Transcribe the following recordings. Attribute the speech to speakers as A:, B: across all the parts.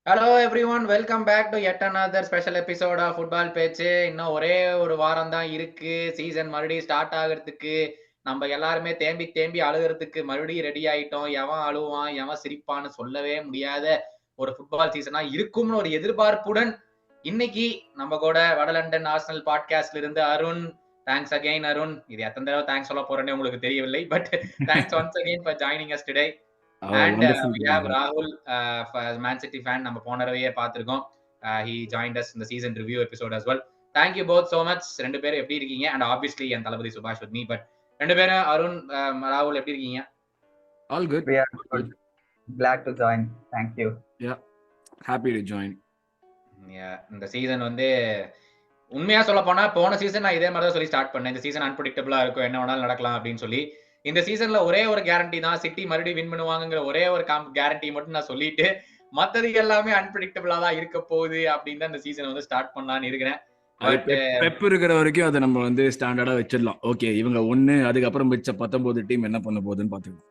A: Hello everyone, welcome back to yet another special episode of football பேச்சு. இன்னும் ஒரே ஒரு வாரம் தான் இருக்கு சீசன் மறுபடியும் ஸ்டார்ட் ஆகிறதுக்கு. நம்ம எல்லாருமே தேம்பி தேம்பி அழுகிறதுக்கு மறுபடியும் ரெடி ஆயிட்டோம். எவன் அழுவான் எவன் சிரிப்பான்னு சொல்லவே முடியாத ஒரு ஃபுட்பால் சீசனா இருக்கும்னு ஒரு எதிர்பார்ப்புடன் இன்னைக்கு நம்ம கூட வட லண்டன் ஆர்சனல் பாட்காஸ்ட்ல இருந்து அருண். Thanks again Arun. இது எத்தனை தடவை தேங்க்ஸ் சொல்ல போறேன்னு உங்களுக்கு தெரியவில்லை, but thanks once again for joining us today. And we have Rahul, Man City fan. நம்ம போன தடவையே பார்த்திருக்கோம். He joined us in the season review episode as well. Thank you both so much. ரெண்டு பேரும் எப்படி இருக்கீங்க? And obviously என் தளபதி சுபாஷ் with me. But ரெண்டு பேரும் அருண், ராகுல் எப்படி இருக்கீங்க?
B: All good.
C: We are good. Glad to join. Thank you.
B: Yeah. Happy to join.
A: Yeah, இந்த சீசன் வந்து உண்மையா சொல்ல போனா போன சீசன் நான் இதே மாதிரி தான் சொல்லி ஸ்டார்ட் பண்ணேன். இந்த சீசன் அன்பிரடிக்டபிளா இருக்கும், என்ன வேணாலும் நடக்கலாம் அப்படின்னு சொல்லி. இந்த சீசன்ல ஒரே ஒரு கேரண்டி தான், சிட்டி மறுபடியும் வின் பண்ணுவாங்கிற ஒரே ஒரு கேரண்டி மட்டும் நான் சொல்லிட்டு மத்தது எல்லாமே அன்பிரடிக்டபிளா தான் இருக்க போகுது அப்படின்னு தான் இந்த சீசன் வந்து ஸ்டார்ட் பண்ணலான்னு இருக்கிறேன்.
B: பெப் இருக்கிற வரைக்கும் அதை நம்ம வந்து ஸ்டாண்டர்டா வச்சிடலாம். ஓகே, இவங்க ஒண்ணு, அதுக்கப்புறம் மிச்ச 19 டீம் என்ன பண்ண போகுதுன்னு பாத்துக்கலாம்.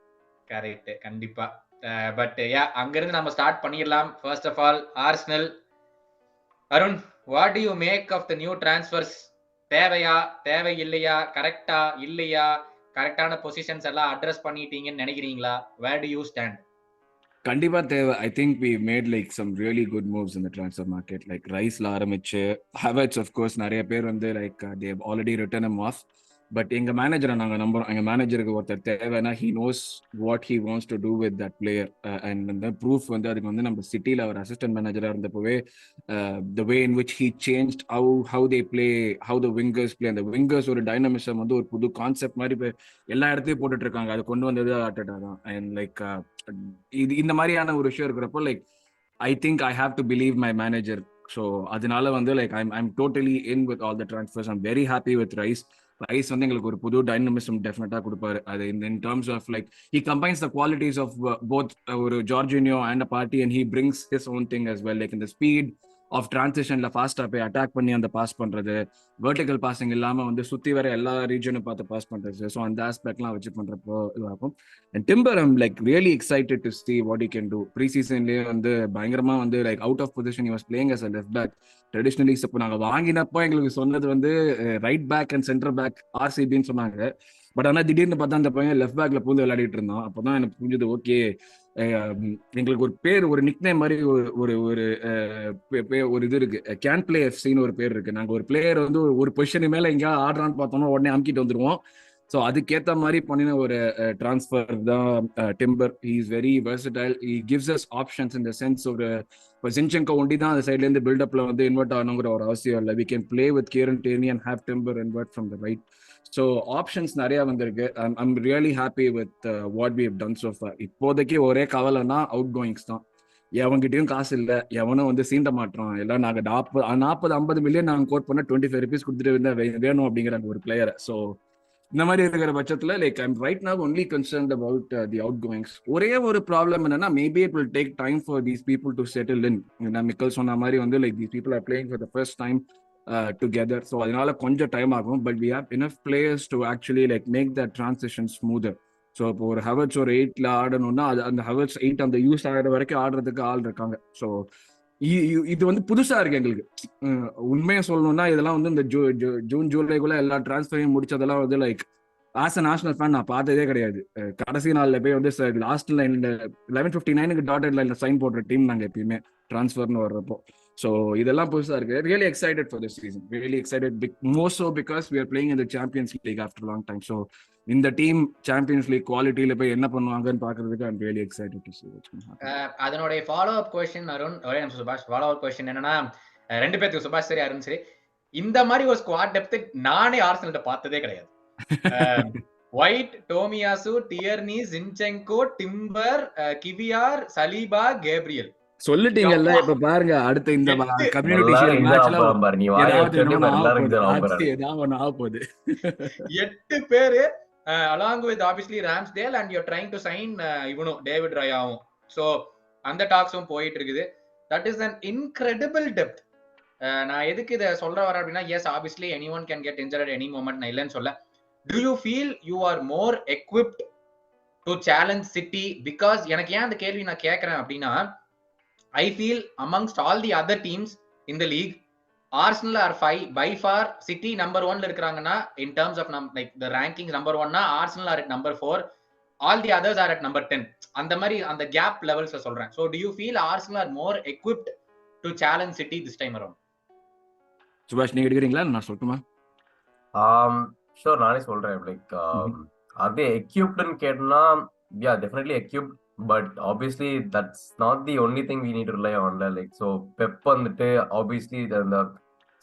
A: கரெக்ட், கண்டிப்பா. பட் அங்கிருந்து நம்ம ஸ்டார்ட் பண்ணிடலாம். First of all Arsenal. Arun, what do you make of the new transfers? தேவையா, தேவை இல்லையா, கரெக்டா இல்லையா, கரெக்டான பொசிஷன்ஸ் எல்லாம் அட்ரஸ் பண்ணிட்டீங்கன்னு நினைக்கிறீங்களா? வேர் டு யூ ஸ்டாண்ட்?
B: கண்டிப்பா தேவை. I think we made like some really good moves in the transfer market. Like ரைஸ்ல ஆரம்பிச்சு ஹவர்ட்ஸ், of course நிறைய பேர் வந்து like they have already written him off. But எங்க மேனேஜரை நாங்க நம்புறோம். எங்க மேனேஜருக்கு ஒருத்தர் தேவைன்னா he knows what he wants to do with that player. And the proof வந்து அதுக்கு வந்து நம்ம சிட்டில அவர் அசிஸ்டன்ட் மேனேஜரா இருந்தப்பவே the way in which he changed how they play, how the wingers play. அந்த wingers ஒரு டைனமிசம் வந்து ஒரு புது கான்செப்ட் மாதிரி எல்லா இடத்துலயும் போட்டுட்டு இருக்காங்க. அது கொண்டு வந்தது ஆர்டெட்டா தான். அண்ட் லைக் இது இந்த மாதிரியான ஒரு விஷயம் இருக்கிறப்போ like I think I have to believe my manager. So அதனால வந்து like I'm totally in with all the transfers. I'm very happy with Rice வந்து எங்களுக்கு ஒரு புது டைனமிசம் டெஃபினட்டா கொடுப்பாரு. அது in terms of like he combines the qualities of both ஒரு Jorginho and a Partey and he brings his own thing as well. Like இந்த speed of டிரான்சிஷன்ல ஃபாஸ்டா போய் அட்டாக் பண்ணி அந்த பாஸ் பண்றது, வெர்டிகல் பாசிங் இல்லாம வந்து சுத்தி வர எல்லா ரீஜனும் பார்த்து பாஸ் பண்றது. ஸோ அந்த ஆஸ்பெக்ட்லாம் வச்சு பண்றப்போ இதுவாகும். And Timber I'm like really excited to see what he can do. Pre சீசன்லேயே வந்து பயங்கரமா வந்து like out of position he was playing as a left back. Traditionally இப்போ நாங்கள் வாங்கினப்போ எங்களுக்கு சொன்னது வந்து right back and centre back ஆர்சிபின்னு சொன்னாங்க. பட் ஆனால் திடீர்னு பார்த்தா அந்த பையன் லெஃப்ட் பேக்ல பூந்து விளையாடிட்டு இருந்தோம். அப்போதான் எனக்கு புரிஞ்சது, ஓகே எங்களுக்கு ஒரு பேர், ஒரு நிக்நேம் மாதிரி ஒரு ஒரு இது இருக்கு, கேன் பிளே எஃப்சின்னு ஒரு பேர் இருக்கு. நாங்கள் ஒரு பிளேயர் வந்து ஒரு பொசிஷன் மேல எங்கேயா ஆடுறான்னு பார்த்தோம்னா உடனே அமுக்கிட்டு வந்துருவோம். ஸோ அதுக்கேற்ற மாதிரி பண்ணின ஒரு டிரான்ஸ்ஃபர் தான் timber. He is very versatile. He gives us options in the sense ஒரு இப்போ ஜின்செங்கோ ஒண்டி தான் அந்த சைட்ல இருந்து பில்டப்ல வந்து இன்வெர்ட் ஆகணுங்கிற ஒரு அவசியம் இல்லை. We can play with Kieran Tierney and have Timber invert from the right. So options நிறைய வந்திருக்கு. I'm really happy with what we have done so far. இப்போதைக்கு ஒரே கவலைன்னா அவுட் கோயிங்ஸ் தான். எவங்கிட்டயும் காசு இல்லை, எவனும் வந்து சீண்ட மாட்டான். எல்லாம் நாங்கள் 40-50 மில்லியன் நாங்கள் கோட் பண்ண 25 rupees கொடுத்துட்டு வேணும் அப்படிங்கிற ஒரு பிளேயரை. ஸோ இந்த மாதிரி இருக்கிற பட்சத்துல like I'm right now only concerned about the outgoings. ஒரே ஒரு ப்ராப்ளம் என்னன்னா, maybe it will take time for these people to settle in. Mikel சொன்ன மாதிரி வந்து like these people are playing for the first time together. So அதனால கொஞ்சம் time ஆகும். But we have enough players to actually like make the transition smoother. So இப்போ ஒரு hours ஒரு 8ல ஆடணும்னா அந்த ஹவர்ஸ் 8 அந்த யூஸ் ஆகிற வரைக்கும் ஆடுறதுக்கு ஆள் இருக்காங்க. ஸோ இது வந்து புதுசா இருக்கு எங்களுக்கு. உண்மையா சொல்லணும்னா இதெல்லாம் வந்து இந்த ஜூன் ஜூலைக்குள்ள எல்லா டிரான்ஸ்ஃபரையும் முடிச்சதெல்லாம் வந்து like as a national fan நான் பார்த்ததே கிடையாது. கடைசி நாள்ல போய் வந்து லாஸ்ட் லைன்ல 11:59 டாட்டட் லைன்ல சைன் போடுற டீம் நாங்க எப்பயுமே டிரான்ஸ்ஃபர்னு வர்றப்போ. ஸோ இதெல்லாம் புதுசா இருக்கு. Really excited for this season. Really excited more so because we are playing in the Champions League after long time. So இந்த டீம் சாம்பியன்ஸ் லீக் குவாலிட்டியில போய் என்ன பண்ணுவாங்கன்னு பாக்குறதுக்கு I'm really excited to see what's going to happen.
A: அதனுடைய follow up question Arun, ஒரே நிமிஷம் சுபாஷ். ஃபாலோ அப் क्वेश्चन என்னன்னா, ரெண்டு பேருக்கு சுபாஷ் சரி அருண் சரி, இந்த மாதிரி ஒரு ஸ்குவாட் டெப்த் நானே ஆர்சனல்ட்ட பார்த்ததே கிடையாது. White, Tomiyasu, Tierney, Zinchenko, Timber, Kiwior, Saliba, Gabriel
B: சொல்லிட்டீங்கல்ல. இப்ப பாருங்க, அடுத்த இந்த கம்யூனிட்டி ஷீல்ட் மேட்ச்ல ஏதாவது ஆக போகுது.
A: 8 பேரு along with obviously Ramsdale and you're trying to sign இவனும் டேவிட் ராயாவும். சோ அந்த டாக்ஸும் போயிட்டு இருக்குது. that is an incredible depth. நான் எதுக்கு இதை சொல்ற வரேன் அப்படின்னா, yes obviously anyone can get injured at any moment, நான் இல்லைன்னு சொல்ல. do you feel you are more equipped to challenge City? because எனக்கு ஏன் அந்த கேள்வி நான் கேட்கறேன் அப்படின்னா, I feel amongst all the other teams in the league, Arsenal are by far City number 1 இருக்காங்கன்னா in terms of like the rankings number 1 னா Arsenal are at number 4, all the others are at number 10. அந்த மாதிரி அந்த gap levels சொல்றேன். So do you feel Arsenal are more equipped to challenge City this time around?
B: சுபாஷ் நீங்க எடுக்கிறீங்களா நான் சொல்லட்டுமா?
D: ஷோர், நானே சொல்றேன். லைக் அதே எக்யூப்டுன்னு கேட்டோம்னா yeah, definitely equipped, but obviously that's not the only thing we need to rely on. Like so Pep வந்துட்டு obviously the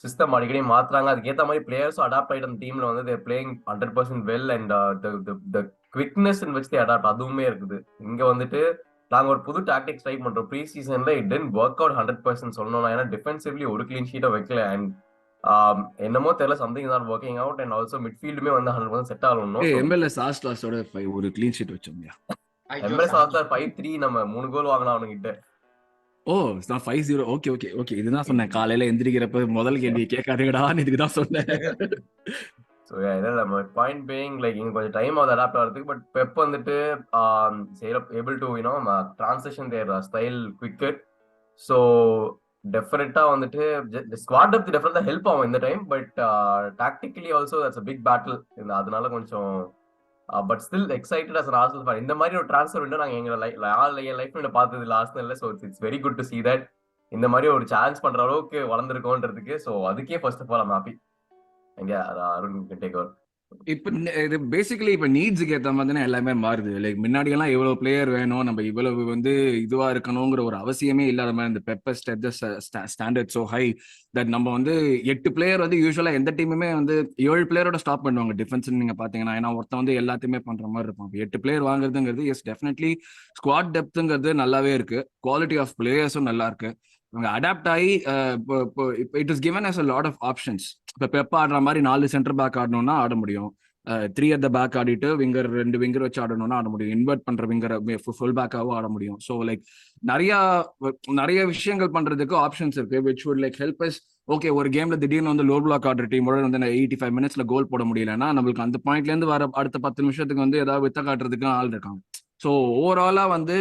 D: சிஸ்டம் அடிக்கடி மாத்துறாங்க, அதுக்கேற்ற மாதிரி பிளேயர்ஸும் அடாப்ட் ஆகிட்டு அந்த டீம்ல வந்து there playing 100% well and the quickness in which they adapt அதுவுமே இருக்குது. இங்க வந்துட்டு நாங்க ஒரு புது டாக்டிக்ஸ் ட்ரை பண்றோம். ப்ரீ சீசன்ல இட் டென்ட் ஒர்க் அவுட் 100% சொல்லணும். ஏன்னா டிஃபென்சிவ்லி ஒரு கிளீன் ஷீட்டை வைக்கல அண்ட் என்னமோ தெரியல, something is not working out and also மிட்ஃபீல்டுமே வந்து 100% செட் ஆகணும்.
B: எம்எல்எஸ் ஆஸ்லாஸோட ஒரு கிளீன் ஷீட் வச்சோம்யா.
D: எம்எல்எஸ் ஆஸ்லா 5-3 நம்ம 3 கோல் வாங்கினா அவனுங்கிட்ட.
B: ஓ நான் 5-0. ஓகே ஓகே ஓகே, இதுதான் சொன்னேன் காலையில எந்திரிக்கிறப்ப முதல் கேள்வி கேட்காதீங்கடான்னு இதுக்கு தான் சொன்னேன்.
D: ஸோ நம்ம பாயிண்ட் பேயிங் லைக் இங்கே கொஞ்சம் டைம் ஆகுது அடாப்ட் ஆகிறதுக்கு. பட் பெப் வந்துட்டு able to you know transition their style quicker. So டெஃபினட்டா வந்துட்டு ஸ்குவாட் டெப்த் டெஃபினட்டா ஹெல்ப் ஆகும் இந்த time. But tactically also that's a big battle. அதனால கொஞ்சம் but still excited as an Arsenal fan. இந்த மாதிரி ஒரு ட்ரான்ஸ்ஃபர் விண்டோ நாங்கள் எங்க லைஃப்ல பார்த்தது இல்லை Arsenalல. So it's very good to see that இந்த மாதிரி ஒரு சான்ஸ் பண்ற அளவுக்கு வளர்ந்துருக்கோன்றதுக்கு. ஸோ அதுக்கே first of all I'm happy. Arun can take over.
B: இப்ப இது பேசிக்கலி இப்ப நீட்ஸுக்கு ஏற்ற மாதிரி எல்லாமே மாறுது. லைக் முன்னாடி எல்லாம் இவ்வளவு பிளேயர் வேணும், நம்ம இவ்வளவு வந்து இதுவா இருக்கணுங்கிற ஒரு அவசியமே இல்லாத மாதிரி இந்த pepper standard so high that நம்ம வந்து 8 பிளேயர் வந்து யூஸ்வலா எந்த டீமுமே வந்து 7 பிளேயரோட ஸ்டாப் பண்ணுவாங்க டிஃபென்ஸ் நீங்க பாத்தீங்கன்னா. ஏன்னா ஒருத்தன் வந்து எல்லாத்தையுமே பண்ற மாதிரி இருக்கும். 8 பிளேயர் வாங்குறதுங்கிறது எஸ் டெஃபினெட்லி ஸ்குவாட் டெப்த்ங்கிறது நல்லாவே இருக்கு, குவாலிட்டி ஆஃப் பிளேயர்ஸும் நல்லா இருக்கு. அவங்க அடாப்ட் ஆகி it is given us a lot of options. இப்ப பெப் ஆடுற மாதிரி 4 சென்டர் பேக் ஆடணும்னா ஆட முடியும், 3 at the பேக் ஆடிட்டு விங்கர் 2 விங்கர் வச்சு ஆடணும்னா ஆட முடியும், இன்வெர்ட் பண்ற விங்கர் ஃபுல் பேக்காவும் ஆட முடியும். ஸோ லைக் நிறைய விஷயங்கள் பண்றதுக்கு ஆப்ஷன்ஸ் இருக்கு which would like help us. Okay, ஒரு கேம்ல திடீர்னு வந்து லோ பிளாக் ஆடுற டீமோட வந்து 85 மினிட்ஸ்ல கோல் போட முடியலன்னா நம்மளுக்கு அந்த பாயிண்ட்ல இருந்து வர அடுத்த 10 நிமிஷத்துக்கு வந்து ஏதாவது வித்த காட்டுறதுக்கு ஆள் இருக்காங்க. ஸோ ஓவராலா வந்து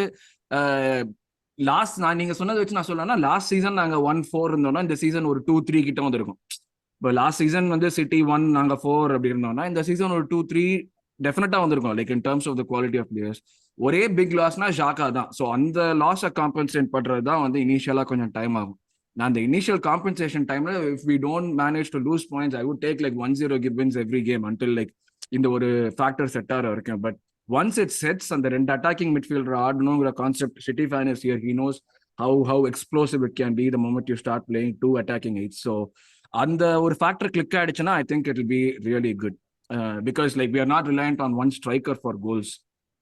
B: நீங்க சொன்னதை வச்சு நான் சொல்லணும்னா லாஸ்ட் சீசன் நாங்க 1-4 இருந்தோம்னா இந்த சீசன் ஒரு 2-3 கிட்ட வந்து இருக்கும். இப்போ லாஸ்ட் சீசன் வந்து சிட்டி 1 நாங்க 4 அப்படி இருந்தோம்னா இந்த சீசன் ஒரு 2-3 டெஃபினட்டா வந்திருக்கும். Like in terms of the quality of players. ஒரே பிக் லாஸ்னா ஷாக்கா தான். ஸோ அந்த லாஸை காம்பன்சேட் பண்றது தான் வந்து இனிஷியலா கொஞ்சம் டைம் ஆகும். நான் அந்த இனிஷியல் காம்பன்சேஷன் டைம்ல if we don't manage to lose points I would take like 1-0 wins every game until like இந்த ஒரு ஃபேக்டர் செட் ஆகிற வரைக்கும். பட் once it sets அந்த 2 attacking midfielder ஆடணுங்கிற concept City fan is here, he knows how explosive it can be the moment you start playing 2 attacking eights. So அந்த ஒரு factor click ஆயிடுச்சுன்னா I think it will be really good because like we are not reliant on one striker for goals.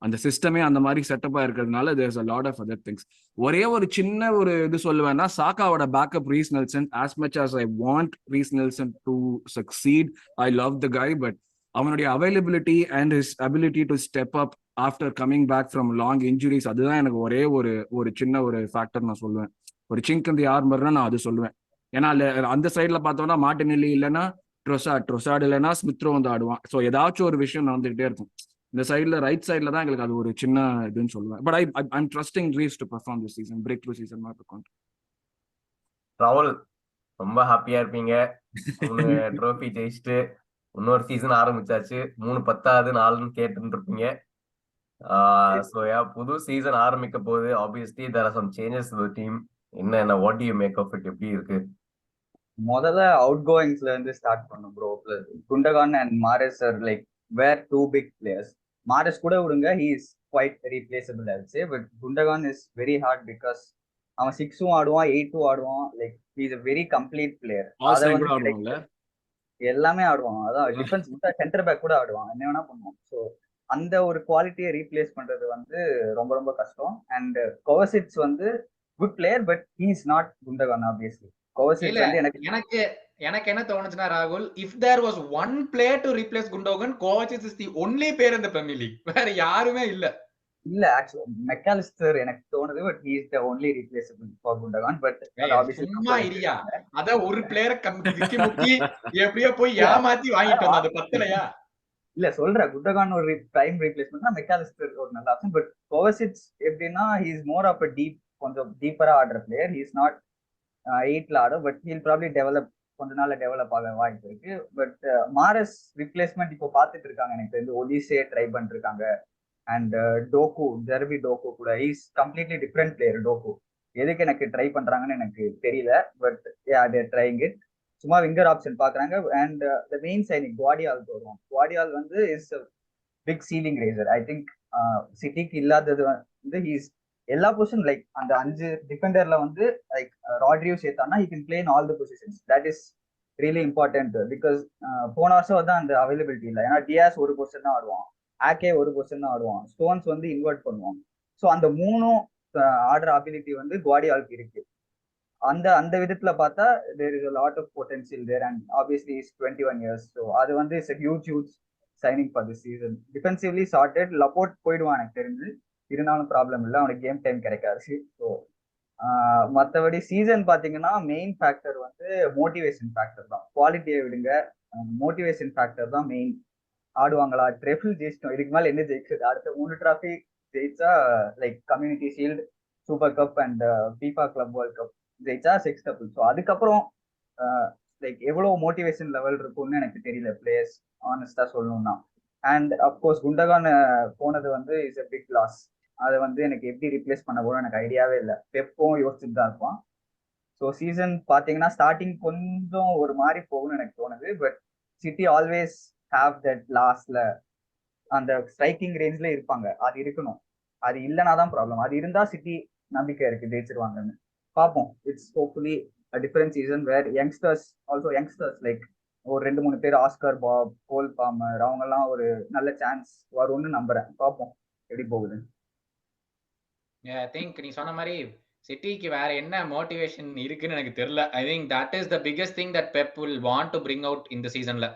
B: அந்த சிஸ்டமே அந்த மாதிரி செட்டப்பா இருக்கிறதுனால there's a lot of other things. ஒரே ஒரு சின்ன ஒரு இது சொல்லுவேன்னா சாக்காவோட backup Reece Nelson. as much as I want Reece Nelson to succeed, I love the guy, but அவனுடைய availability and his ability to step up after coming back from long injuries, அதுதான் எனக்கு ஒரே ஒரு சின்ன ஒரு ஃபேக்டர் நான் சொல்லுவேன். ஒரு சிங்க் இந்த ஆர்மர்னா நான் அது சொல்லுவேன். ஏன்னா அந்த சைட்ல பார்த்தோம்னா மார்டினெல்லி இல்லைன்னா ட்ரொசாட் இல்லைன்னா ஸ்மித்ரோ வந்து ஆடுவான். ஸோ ஏதாச்சும் ஒரு விஷயம் நடந்துகிட்டே இருக்கும். இந்த சைட்ல ரைட் சைட்ல தான் எங்களுக்கு அது ஒரு சின்ன இதுன்னு சொல்லுவேன். But I'm trusting Reece to perform this season, break through season மாதிரி இருக்கும்.
D: ராகுல் ரொம்ப ஹாப்பியா இருப்பீங்க, ட்ரோஃபி ஜெயிச்சுட்டு இன்னொரு சீசன் ஆரம்பிச்சாச்சு. 3 10 4 கேட்டு இருப்பீங்க. புது சீசன் ஆரம்பிக்க போது obviously there are some changes to the team. என்ன what do you make of it? எப்படி இருக்கு?
C: முதல்ல அவுட் கோயிங்ஸ்ல இருந்து ஸ்டார்ட் பண்ணும் bro. Gundogan and Mahrez are like were 2 big players. Mahrez கூட விடுங்க, ஹி இஸ் குவைட் ரீப்ளேசபிள் ஆச்சு. But Gundogan is very hard because அவன் 6 ஆடுவான், 8 ஆடுவான். Like he is a very complete player. எல்லாமே ஆடுவான். அதான் டிஃபென்ஸ் சென்டர் பேக் கூட ஆடுவான், என்ன வேணா பண்ணுவான். ஸோ அந்த ஒரு குவாலிட்டியை ரீப்ளேஸ் பண்றது வந்து ரொம்ப ரொம்ப கஷ்டம். அண்ட் கோவசிட்ஸ் வந்து good player, but he is not Gundogan obviously. Kovacic வந்து
A: எனக்கு என்ன தோணுச்சுன்னா ராகுல், if there was one player to replace Gundogan, Kovacic is the only player in the Premier League. வேற யாருமே இல்ல.
C: ஆக்சுவலி மெக்காலிஸ்டர் எனக்கு தோணுது, but he is the only replaceable for Gundogan. But obviously
A: சும்மா இல்லையா, அத ஒரு பிளேயர் முக்கி முக்கி எப்படியோ போய் ஏமாத்தி வாங்கிட்டு வந்தா அது பத்தலையா?
C: இல்ல சொல்றேன், குண்டகான் ஒரு பிரைம் ரீப்ளேஸ்மென்ட்னா மெக்காலிஸ்டர் ஒரு நல்ல ஆப்ஷன். பட் கோவசிட்ஸ் எப்படின்னா he is more of a deep கொஞ்சம் டீப்பரா ஆடுற பிளேயர். ஹி இஸ் நாட் 8ல ஆடும், பட் ஹீல் ப்ராப்ளி டெவலப், கொஞ்ச நாள்ல டெவலப் ஆக வாய்ப்பு இருக்கு. பட் மாரஸ் ரிப்ளேஸ்மெண்ட் இப்போ பார்த்துட்டு இருக்காங்க. எனக்கு தெரிஞ்சு ஒலிசே ட்ரை பண்ணிருக்காங்க. அண்ட் டோக்கு, ஜெர்வி டோக்கு கூட is completely different player. Doku எதுக்கு எனக்கு ட்ரை பண்றாங்கன்னு எனக்கு தெரியல. But they're trying it. சும்மா விங்கர் ஆப்ஷன் பாக்குறாங்க. And the main signing Gvardiol வருவோம். குவாடியால் வந்து is big ceiling raiser. I think சிட்டிக்கு இல்லாதது வந்து ஹீஸ் எல்லா பொசிஷன், லைக் அந்த 5 டிஃபெண்டர்ல வந்து லைக் ராட்ரியோ சேர்த்தானா he can play in all the positions. That is really important. Because போன வருஷம் வந்து அந்த அவைலபிலிட்டி இல்லை. ஏன்னா டியாஸ் ஒரு பொசிஷன் தான் ஆடுவான், ஆக்கே ஒரு பொசிஷன் தான் ஆடுவான், ஸ்டோன்ஸ் வந்து இன்வெர்ட் பண்ணுவான். ஸோ அந்த மூணும் ஆடுற அபிலிட்டி வந்து குவாடியாலுக்கு இருக்கு. அந்த அந்த விதத்துல பார்த்தா there is a lot of potential there, and obviously he's 21 years. So அது வந்து it's a huge signing for this season. Defensively sorted. Laporte போயிடுவான் எனக்கு தெரிஞ்சு, இருந்தாலும் ப்ராப்ளம் இல்லை, அவனுக்கு கேம் டைம் கிடைக்காது. ஸோ மற்றபடி சீசன் பார்த்தீங்கன்னா மெயின் ஃபேக்டர் வந்து மோட்டிவேஷன் ஃபேக்டர் தான். குவாலிட்டியை விடுங்க, மோட்டிவேஷன் ஃபேக்டர் தான் மெயின். ஆடுவாங்களா? ட்ரெஃபிள் ஜெயிச்சிட்டோம், இதுக்கு மேலே என்ன ஜெயிக்குது? அடுத்த 3 டிராஃபி ஜெயிச்சா like community shield, super cup and FIFA club world cup ஜெயிச்சா 6 டபுள். ஸோ அதுக்கப்புறம் லைக் எவ்வளவு மோட்டிவேஷன் லெவல் இருக்கும்னு எனக்கு தெரியல பிளேயர்ஸ், ஆனஸ்டா சொல்லணும்னா. அண்ட் அப்கோர்ஸ் குண்டகான் போனது வந்து இஸ் a பிக் லாஸ். அதை வந்து எனக்கு எப்படி ரீப்ளேஸ் பண்ண போறோம் எனக்கு ஐடியாவே இல்லை. பெப்பும் யோசிச்சுட்டு தான் இருப்பான். ஸோ சீசன் பார்த்தீங்கன்னா ஸ்டார்டிங் கொஞ்சம் ஒரு மாதிரி போகும்னு எனக்கு தோணுது. But city always have that லாஸ்ட்ல அந்த ஸ்ட்ரைக்கிங் ரேஞ்ச்ல இருப்பாங்க. அது இருக்கணும். அது இல்லைனா தான் ப்ராப்ளம். அது இருந்தா சிட்டி நம்பிக்கை இருக்கு ஜெயிச்சிருவாங்கன்னு. பார்ப்போம். It's hopefully a different season where youngsters like ஒரு 2-3 பேர், ஆஸ்கர் பாப், கோல் பாமர், அவங்க எல்லாம் ஒரு நல்ல சான்ஸ் வரும்னு நம்புறேன். பார்ப்போம் எப்படி போகுது.
A: ஐ திங்க் நீ சொன்ன மாதிரி சிட்டிக்கு வேற என்ன மோட்டிவேஷன் இருக்குன்னு எனக்கு தெரியல. I think that is the biggest thing that Pep will want to bring out இந்த சீசன்ல.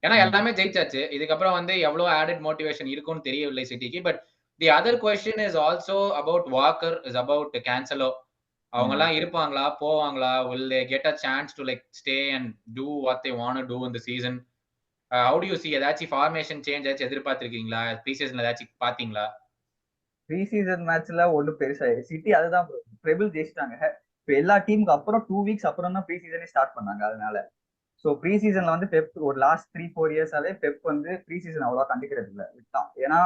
A: ஏன்னா எல்லாமே ஜெயிச்சாச்சு. இதுக்கப்புறம் வந்து எவ்வளவு ஆடட் மோட்டிவேஷன் இருக்கும்னு தெரியவில்லை சிட்டிக்கு. But the other question is also about Walker, is about Cancelo. அவங்க எல்லாம் இருப்பாங்களா, போவாங்களா? will they get a chance to like stay and do what they want to do in the season? How do you see ஏதாச்சும் formation change ஏதாச்சும் எதிர்பார்த்திருக்கீங்களா? Pre சீசன்ல ஏதாச்சும் பாத்தீங்களா?
C: Pre season மேட்ச்ல ஒன்றும் பெருசா சிட்டி அதுதான் ட்ரிபிள் ஜெயிச்சிட்டாங்க. இப்போ எல்லா டீமுக்கு அப்புறம் 2 வீக்ஸ் அப்புறம் தான் ப்ரீ சீசனே ஸ்டார்ட் பண்ணாங்க. அதனால ஸோ ப்ரீ சீசன்ல வந்து பெப் ஒரு லாஸ்ட் 3-4 இயர்ஸாவே பெப் வந்து ப்ரீ சீசன் அவ்வளோ கண்டுக்கிறது இல்லை, விட்டான். ஏன்னா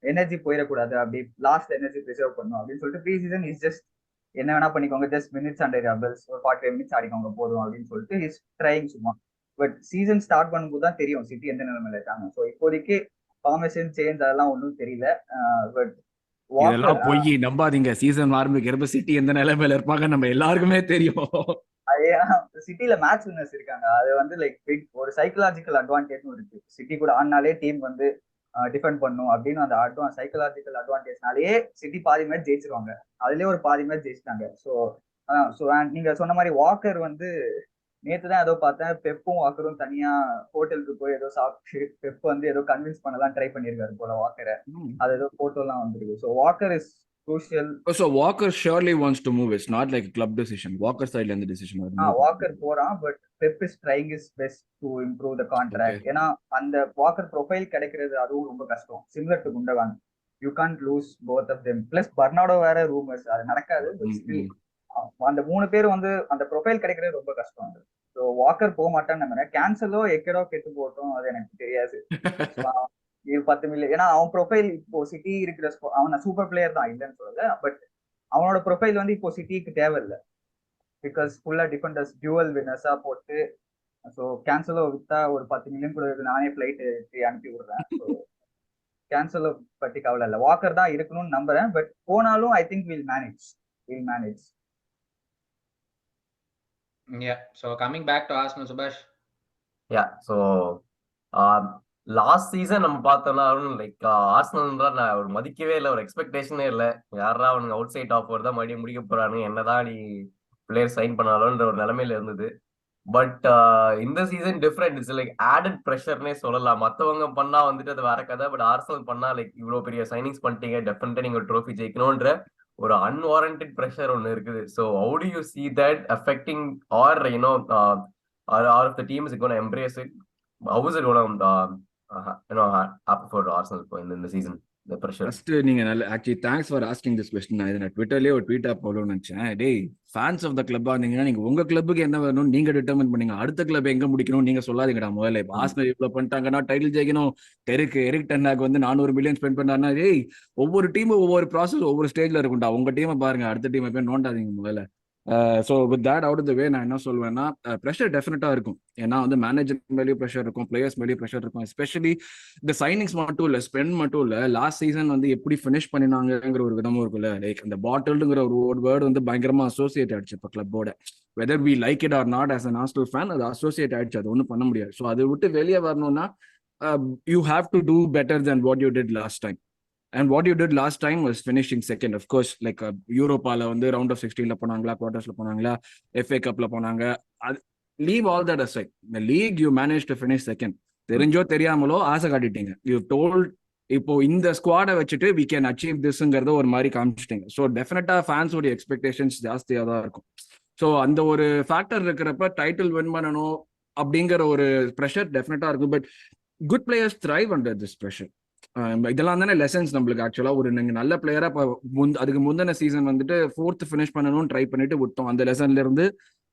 C: எனர்ஜி போயிடக்கூடாது, அப்படி லாஸ்ட் எனர்ஜி ப்ரிசர்வ் பண்ணும் அப்படின்னு சொல்லிட்டு ப்ரீ சீசன் இஸ் ஜஸ்ட் என்ன வேணா பண்ணிக்கோங்க, ஜஸ்ட் மினிட்ஸ் அண்டர் டபுள்ஸ், ஒரு 45 மினிட்ஸ் ஆடிக்கோங்க போதும் அப்படின்னு சொல்லிட்டு இஸ் ட்ரைங் சும்மா. பட் சீசன் ஸ்டார்ட் பண்ணும்போது தான் தெரியும் சிட்டி எந்த நிலைமையில இருக்காங்க. ஸோ இப்போதைக்கு ஃபார்மேஷன் சேஞ்ச் அதெல்லாம் ஒன்றும் தெரியல. பட்
B: இதெல்லாம் பொய், நம்பாதீங்க. சீசன் ஆரம்பிக்கிறப்ப சிட்டி எந்த நிலைமையில இருப்பாங்க நம்ம எல்லாருக்குமே தெரியும்.
C: சிட்டில மேட்ச் வின்னர்ஸ் இருக்காங்க. அது வந்து லைக் பிக் ஒரு சைக்கலாஜிக்கல் அட்வான்டேஜும் இருக்கு. சிட்டி கூட ஆடினாலே டீம் வந்து டிஃபெண்ட் பண்ணும் அப்படின்னு அந்த சைக்கலாஜிக்கல் அட்வான்டேஜ்னாலேயே சிட்டி பாதி மேட்ச் ஜெயிச்சிருவாங்க. அதுலயே ஒரு பாதி மேட்ச் ஜெயிச்சிட்டாங்க. ஸோ நீங்க சொன்ன மாதிரி வாக்கர் வந்து நேற்று தான் ஏதோ பார்த்தேன், பெப்பும் வாக்கரும் தனியா ஹோட்டலுக்கு போய் ஏதோ சாப்பிட்டு பெப் வந்து ஏதோ கன்வின்ஸ் பண்ணலாம் ட்ரை பண்ணிருக்காரு போல வாக்கரை. அது ஏதோ போட்டோலாம் வந்துருக்கு. So Walker is crucial.
B: So Walker surely wants to move. It's not like a club decision. Walker side and the decision.
C: Walker போறான், but Pep is trying his best to improve the contract. ஏன்னா அந்த Walker profile கிடைக்கிறது அதுவும் ரொம்ப கஷ்டம். Similar to Gundogan, you can't lose both of them. Plus Bernardo வேற rumours, அது நடக்காது. அந்த 3 பேரும் வந்து அந்த ப்ரொஃபைல் கிடைக்கிறது ரொம்ப கஷ்டம். ஸோ வாக்கர் போக மாட்டான்னு நம்புறேன். கேன்சலோ எக்கடோ கெட்டு போட்டோம், அது எனக்கு தெரியாது. 10 மில்லியன், ஏன்னா அவன் ப்ரொஃபைல் இப்போ சிட்டி இருக்கிற, அவன் சூப்பர் பிளேயர் தான் இல்லைன்னு சொல்லல, பட் அவனோட ப்ரொஃபைல் வந்து இப்போ சிட்டிக்கு தேவையில்லை. பிகாஸ் ஃபுல்லா டிஃபெண்டர்ஸ் டியூவல் வின்னர்ஸா போட்டு, ஸோ கேன்சலோ வித்தா ஒரு 10 மில்லியன் கூட நானே ஃபிளைட் அனுப்பி விடுறேன். ஸோ கேன்சலோ பத்தி கவலை இல்லை. வாக்கர் தான் இருக்கணும்னு நம்புறேன். பட் போனாலும் ஐ think will manage.
A: Yeah. So coming back to Arsenal, Subhash.
D: Yeah. So last season நம்ம பார்த்தோம்னா லைக் ஆர்சனல்ன்றா நான் ஒரு மதிக்கவே இல்லை, ஒரு எக்ஸ்பெக்டேஷனே இல்லை. யாரா அவனுங்க அவுட் சைட் ஆஃபர் தான் மறுபடியும் முடிக்க போறானுங்க, என்னதான் நீ பிளேயர் சைன் பண்ணாலும்ன்ற ஒரு நிலைமையில இருந்தது. பட் இந்த season different. It's like added ப்ரெஷர்னே சொல்லலாம். மற்றவங்க பண்ணா வந்துட்டு அது வேற கதை. பட் ஆர்சனல் பண்ணா லைக் இவ்வளோ பெரிய சைனிங்ஸ் பண்ணிட்டீங்க, டெஃபினட்டா நீங்க ட்ரோஃபி ஜெயிக்கணும்ன்ற ஒரு அன்வாரண்டட் ப்ரெஷர் ஒன்று இருக்குது. So how to you see that affecting or or if the team is going to embrace it? How is it going to happen for Arsenal in the season? the pressure.
B: First நீங்க நல்ல actually thanks for asking this question. நான் ட்விட்டர்லயே ஒரு ட்வீட்டா போடணும்னு நினைச்சேன். டேய் fans of the கிளப்பா இருந்தீங்கன்னா நீங்க உங்க கிளப்புக்கு என்ன வேணும் நீங்க டிட்டர்மின் பண்ணீங்க. அடுத்த கிளப் எங்க முடிக்கணும் நீங்க சொல்லாதீங்கடா முதல்ல. இப்போ ஆர்சனல் இவ்வளவு பண்ணிட்டாங்கன்னா டைட்டில் ஜெயிக்கணும். எரிக் டென்னாக் வந்து 400 மில்லியன் ஸ்பெண்ட் பண்ணாருன்னா டேய் ஒவ்வொரு டீமும் ஒவ்வொரு ப்ராசஸ் ஒவ்வொரு ஸ்டேஜ்ல இருக்கும்டா. உங்க டீமை பாருங்க, அடுத்த டீமை போய் நோண்டாதீங்க முதல்ல. So with that out of the way நான் என்ன சொல்வேன்னா ப்ரெஷர் டெஃபினட்டா இருக்கும். ஏன்னா வந்து மேனேஜர் மேலேயும் ப்ரெஷர் இருக்கும், பிளேயர்ஸ் மேலேயும் ப்ரெஷர் இருக்கும். எஸ்பெஷலி இந்த சைனிங்ஸ் மட்டும் இல்லை, ஸ்பெண்ட் மட்டும் இல்லை, லாஸ்ட் சீசன் வந்து எப்படி ஃபினிஷ் பண்ணினாங்கிற ஒரு விதமும் இருக்குல்ல. லைக் அந்த பாட்டில்டுங்கிற ஒரு வேர்டு வந்து பயங்கரமா அசோசியேட் ஆயிடுச்சு இப்போ கிளப்போட. Whether we like it or not as an Arsenal fan, அது அசோசியேட் ஆயிடுச்சு. அது ஒன்றும் பண்ண முடியாது. ஸோ அதை விட்டு வெளியே வரணும்னா you have to do better then what you did last time. And what you did last time was finishing second. Of course, like Europa வந்து round of 16 போனாங்களா, quarters போனாங்களா, FA Cup போனாங்க. Leave all that aside. The league you managed to finish second. தெரிஞ்சோ தெரியாமலோ ஆசை காட்டிட்டீங்க. You told இப்போ இந்த ஸ்குவாடை வச்சுட்டு we can achieve thisங்கிறத ஒரு மாதிரி காமிச்சிட்டீங்க. ஸோ டெஃபினட்டா ஃபேன்ஸோட எக்ஸ்பெக்டேஷன்ஸ் ஜாஸ்தியாக தான் இருக்கும். ஸோ அந்த ஒரு ஃபேக்டர் இருக்கிறப்ப டைட்டில் வின் பண்ணணும் அப்படிங்கிற ஒரு ப்ரெஷர் டெஃபினட்டா இருக்கும். But good players thrive under this pressure. இதெல்லாம் தானே லெசன்ஸ் நம்மளுக்கு. ஆக்சுவலா ஒரு நீங்க நல்ல பிளேயரா அதுக்கு முந்தின சீசன் வந்துட்டு 4th ஃபினிஷ் பண்ணணும்னு ட்ரை பண்ணிட்டு விட்டோம். அந்த லெசன்ல இருந்து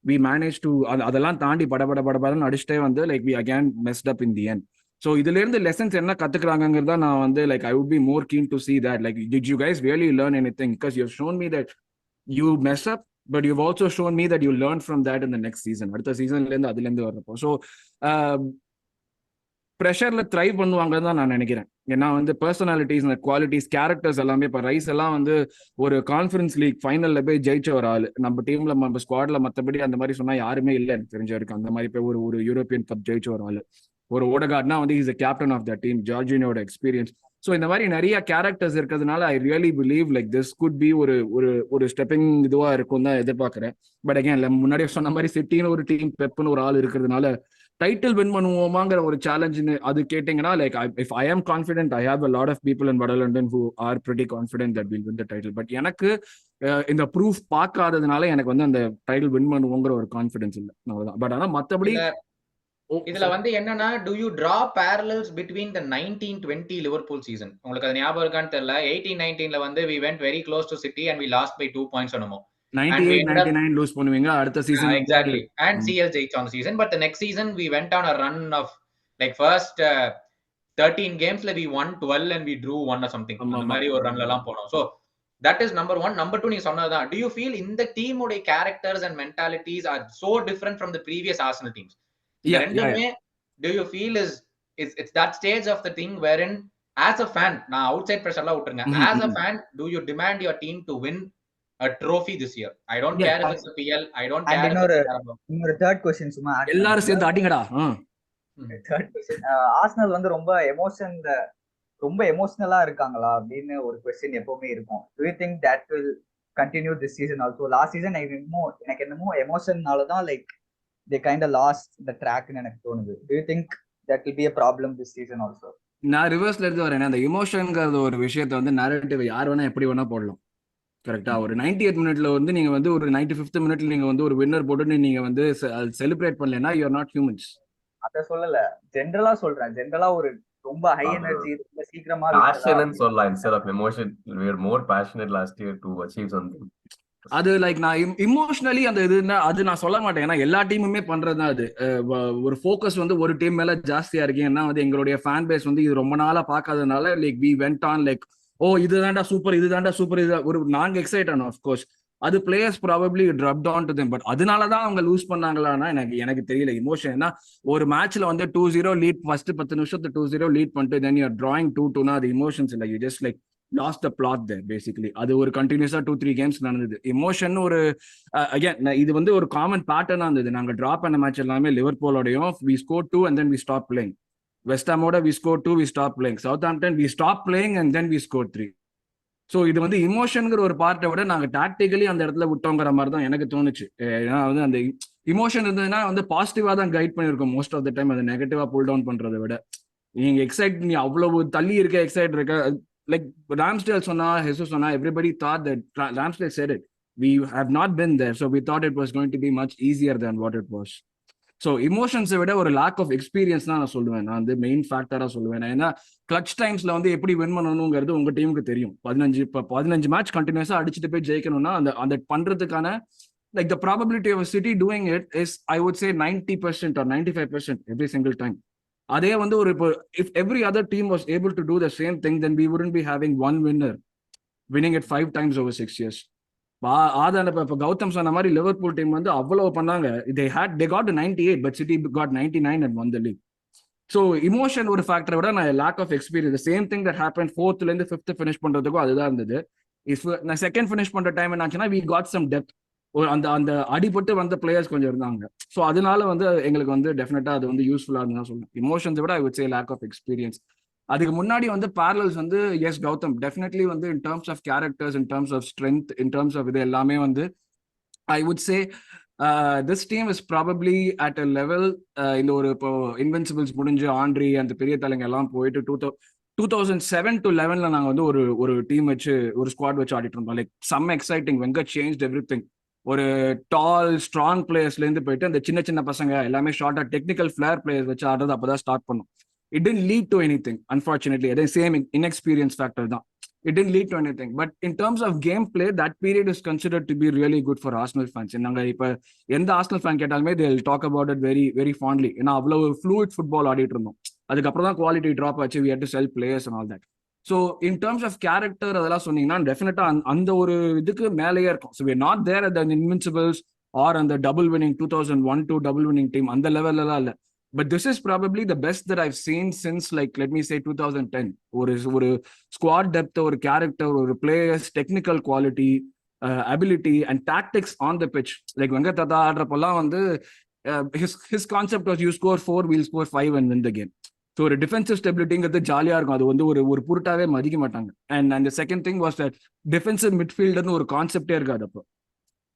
B: வி மேனேஜ் டு அதெல்லாம் தாண்டி படபடன்னு அடிச்சுட்டே வந்து like we again messed up in the end. So இதுல இருந்து லெசன்ஸ் என்ன கத்துக்கிறாங்கிறதா நான் வந்து like I would be more keen to see that like did you guys really learn anything, because you have shown me that you mess up but you also shown me that you learn from that in the next season. அடுத்த சீசன்ல இருந்து அதுல இருந்து வரப்போ so ப்ரெஷர்ல thrive பண்ணுவாங்கன்னு தான் நான் நினைக்கிறேன். ஏன்னா வந்து பர்சனாலிட்டிஸ், குவாலிட்டிஸ், கேரக்டர்ஸ் எல்லாமே இப்போ ரைஸ் எல்லாம் வந்து ஒரு கான்ஃபரன்ஸ் லீக் ஃபைனல்ல போய் ஜெயிச்ச ஒரு ஆள் நம்ம டீம்ல நம்ம ஸ்குவாட்ல. மற்றபடி அந்த மாதிரி சொன்னா யாருமே இல்லை எனக்கு தெரிஞ்ச வரைக்கும். அந்த மாதிரி போய் ஒரு யூரோப்பியன் கப் ஜெயிச்ச ஒரு ஆள். ஒரு ஓடகார்ட்னா வந்து is captain of the team, ஜார்ஜினியோட எக்ஸ்பீரியன்ஸ். ஸோ இந்த மாதிரி நிறைய கேரக்டர்ஸ் இருக்கிறதுனால I really believe like this could be ஒரு ஸ்டெப்பிங் இதுவா இருக்கும் தான் எதிர்பார்க்கிறேன். பட் அகேன் முன்னாடியே சொன்ன மாதிரி சிட்டின்னு ஒரு டீம், பெப்புன்னு ஒரு ஆள் இருக்கிறதுனால டைட்டில் வின் பண்ணுவோமாங்கிற ஒரு சேலஞ்சுன்னு அது கேட்டீங்கன்னா like if I am confident, I have a lot of people in வடலண்டன் who are pretty confident that will win the title. But எனக்கு இந்த ப்ரூஃப் பார்க்காததுனால எனக்கு வந்து அந்த டைட்டில் வின் பண்ணுவோங்கிற ஒரு கான்ஃபிடன்ஸ் இல்லை, அவ்வளவுதான். பட் ஆனால் மற்றபடி
A: இதுல வந்து என்னன்னா, do you draw parallels between the 1920 Liverpool season? உங்களுக்கு அது ஞாபகம் இருக்கான்னு தெரியல. 18-19ல வந்து we went very close to City and we lost by 2 points என்னமோ.
B: 98-99 லூஸ் பண்ணுவீங்க அடுத்த சீசன்.
A: Exactly. And CL ஜெயிச்ச on the season, but the next season we went on a run of like first 13 gamesல we won 12 and we drew 1 or something. அந்த மாதிரி ஒரு ரன்ல எல்லாம் போனோம். So that is number 1. Number 2 நீங்க சொன்னதுதான். Do you feel in the team உடைய characters and mentalities are so different from the previous Arsenal teams? Yeah. Do you feel it's that stage of the thing wherein as a fan, நான் outside pressure எல்லாம் விட்டுருங்க, as a fan do you demand your team to win a trophy this year? I don't care if it's a PL, I don't care if it's
C: இன்னொரு third question சும்மா
B: எல்லாரும் சேர்ந்து அடிங்கடா.
C: third question, Arsenal வந்து ரொம்ப எமோஷனலா இருக்காங்களா அப்படின்னு ஒரு கொஸ்டின் எப்பவுமே இருக்கும். Do you think that will continue this season also? Last season எனக்கு என்னமோ எமோஷன்னால தான் like they kind of lost the track ன்னு எனக்கு தோணுது. Do you think that will be a problem this season also?
B: நான் ரிவர்ஸ்ல இருந்து வரேன். அந்த எமோஷன்ங்கிற ஒரு விஷயத்தை வந்து நரேட்டிவ் யார் வேணா எப்படி வேணா போடலாம். கரெக்டா? ஒரு 98th மினிட்ல வந்து நீங்க வந்து ஒரு 95th மினிட்ல நீங்க வந்து ஒரு வின்னர் போட்டு நீங்க வந்து செலிப்ரேட் பண்ணலனா you are not humans.
C: அத சொல்லல, ஜெனரலா சொல்றேன். ஜெனரலா ஒரு ரொம்ப ஹை எனர்ஜி, ரொம்ப சீக்கிரமா
D: passion சொல்லலாம் instead of emotion. We were more passionate last year to achieve something.
B: அது லைக் நான் இமோஷனலி அந்த இதுன்னா அது நான் சொல்ல மாட்டேன். ஏன்னா எல்லா டீமுமே பண்றதுதான் அது. ஒரு ஃபோக்கஸ் வந்து ஒரு டீம் மேல ஜாஸ்தியா இருக்கு. ஏன்னா வந்து எங்களுடைய ஃபேன் பேஸ் வந்து இது ரொம்ப நாளா பார்க்காததுனால like we went on like ஓ இதுதான்டா சூப்பர், இது ஒரு நாங்க எக்ஸைட் ஆனோம். ஆஃப்கோர்ஸ் அது players probably dropped on to them. But அதனாலதான் அவங்க லூஸ் பண்ணாங்களான்னா எனக்கு தெரியல. இமோஷன் ஏன்னா ஒரு மேட்ச்ல வந்து 2-0 லீட், ஃபர்ஸ்ட் 10 நிமிஷத்துக்கு 2-0 லீட் பண்ணிட்டு தென் யூ ஆர் டிராயிங் 2-2னா அது இமோஷன்ஸ் இல்லை. You just like lost the plot there basically. அது ஒரு கண்டினியூஸா 2-3 கேம்ஸ் நடந்தது. எமோஷன் ஒரு அகைன் இது வந்து ஒரு காமன் பேட்டர்னா இருந்தது. நாங்க டிரா பண்ண மேட்ச் எல்லாமே லிவர்பூலோடையும் we scored 2 and then we stopped playing. West ஹாமோட we scored 2, we stopped playing. Southampton we stopped playing and then we scored 3. So இது வந்து இமோஷனுங்கிற ஒரு பார்ட்டை விட நாங்க டாக்டிக்கலி அந்த இடத்துல விட்டோங்கிற மாதிரி தான் எனக்கு தோணுச்சு. ஏன்னா வந்து அந்த இமோஷன் இருந்ததுன்னா வந்து பாசிட்டிவா தான் கைட் பண்ணிருக்கோம் மோஸ்ட் ஆஃப் த டைம். அதை நெகட்டிவா புல் டவுன் பண்றதை விட நீங்க எக்ஸைட், நீ அவ்வளவு தள்ளி இருக்க, எக்ஸைட் இருக்க. Like Ramsdale சொன்னா, Jesus சொன்னா, everybody thought that Ramsdale said it. We have not been there, so we thought it was going to be much easier than what it was. So இமோஷன்ஸை விட ஒரு லேக் ஆஃப் எக்ஸ்பீரியன்ஸ் தான் நான் சொல்லுவேன். நான் வந்து மெயின் ஃபேக்டரா சொல்லுவேன். ஏன்னா கிளச் டைம்ஸ்ல வந்து எப்படி வின் பண்ணணுங்கிறது உங்க டீமுக்கு தெரியும். 15 மேட்ச் கண்டினியூஸா அடிச்சுட்டு போய் ஜெயிக்கணும்னா அந்த அந்த பண்றதுக்கான like the probability of a city doing it is I would say 90% or 95% every single time. அதே வந்து ஒரு இப்போ if every other team was able to do the same thing, then we wouldn't be having one winner winning it 5 times over 6 years. ஆதான இப்ப கௌதம் சொன்ன மாதிரி Liverpool team வந்து அவ்வளவு பண்ணாங்க. they got to 98 but City got 99 and won the league. So emotion ஒரு ஃபேக்டரை விட நான் lack of experience same thing that happen 4th இருந்து 5th ஃபினிஷ் பண்றதுக்கும் அதுதான் இருந்தது. இஃப் நான் செகண்ட் ஃபினிஷ் பண்ற டைம் என்னாச்சுன்னா we got some depth. அந்த அந்த அடிபட்டு வந்த பிளேயர்ஸ் கொஞ்சம் இருந்தாங்க. ஸோ அதனால வந்து எங்களுக்கு வந்து டெஃபினட்டா அது வந்து யூஸ்ஃபுல்லா இருந்தா சொல்லுவேன். இமோஷன்ஸ் விட I would say lack of experience. அதுக்கு முன்னாடி வந்து பேரலல்ஸ் வந்து எஸ் கௌதம் டெஃபினெட்லி வந்து in terms of characters, in terms of strength, in terms of இது எல்லாமே வந்து I would say this team is probably at a level. இந்த ஒரு இப்போ இன்வென்சிபிள்ஸ் முடிஞ்சு ஆண்ட்ரி அந்த பெரிய தலைங்க எல்லாம் போயிட்டு 2007 to 11 நாங்கள் வந்து ஒரு டீம் வச்சு ஒரு ஸ்குவாட் வச்சு ஆடிட்டு இருந்தோம். Like some exciting, Wenger change everything. ஒரு டால் ஸ்ட்ராங் பிளேயர்ஸ்ல இருந்து போயிட்டு அந்த சின்ன சின்ன பசங்க எல்லாமே ஷார்ட்டா டெக்னிக்கல் ஃபிளேர் பிளேயர்ஸ் வச்சு ஆடுறது அப்பதான் ஸ்டார்ட் பண்ணும். It tend lead to anything unfortunately. அதே சேம் இன்எக்ஸ்பீரியன்ஸ் ஃபேக்டர் தான். It tend lead to anything. But in terms of game play that period is considered to be really good for Arsenal fans. நாங்கள் இப்போ எந்த Arsenal fan கேட்டாலுமே they will talk about it very very fondly. ஏன்னா அவ்வளவு fluid football ஆடிட்டு இருந்தோம். அதுக்கப்புறம் தான் குவாலிட்டி ட்ராப் ஆச்சு. We had to sell players and all that. So in terms of character அதெல்லாம் சொன்னீங்கன்னா டெஃபினட்டா அந்த ஒரு இதுக்கு மேலேயே இருக்கும். So we not there at the Invincibles or அந்த double winning 2001 double winning team அந்த லெவல்லாம் இல்லை. But this is probably the best that I've seen since like let me say 2010. ஒரு ஸ்குவாட் டெப்த், ஒரு கேரக்டர், ஒரு players technical quality, ability and tactics on the pitch. Like Wenger தாத்தா ஆடுறப்பெல்லாம் வந்து his concept was you score 4, we'll score 5 and win the game. So ஒரு defensive ஸ்டெபிலிட்டிங்கிறது ஜாலியாக இருக்கும். அது வந்து ஒரு பொருட்டாவே மதிக்க மாட்டாங்க. அண்ட் அந்த second thing was that defensive மிட்ஃபீல்டர்னு ஒரு கான்செப்டே இருக்காது அப்போ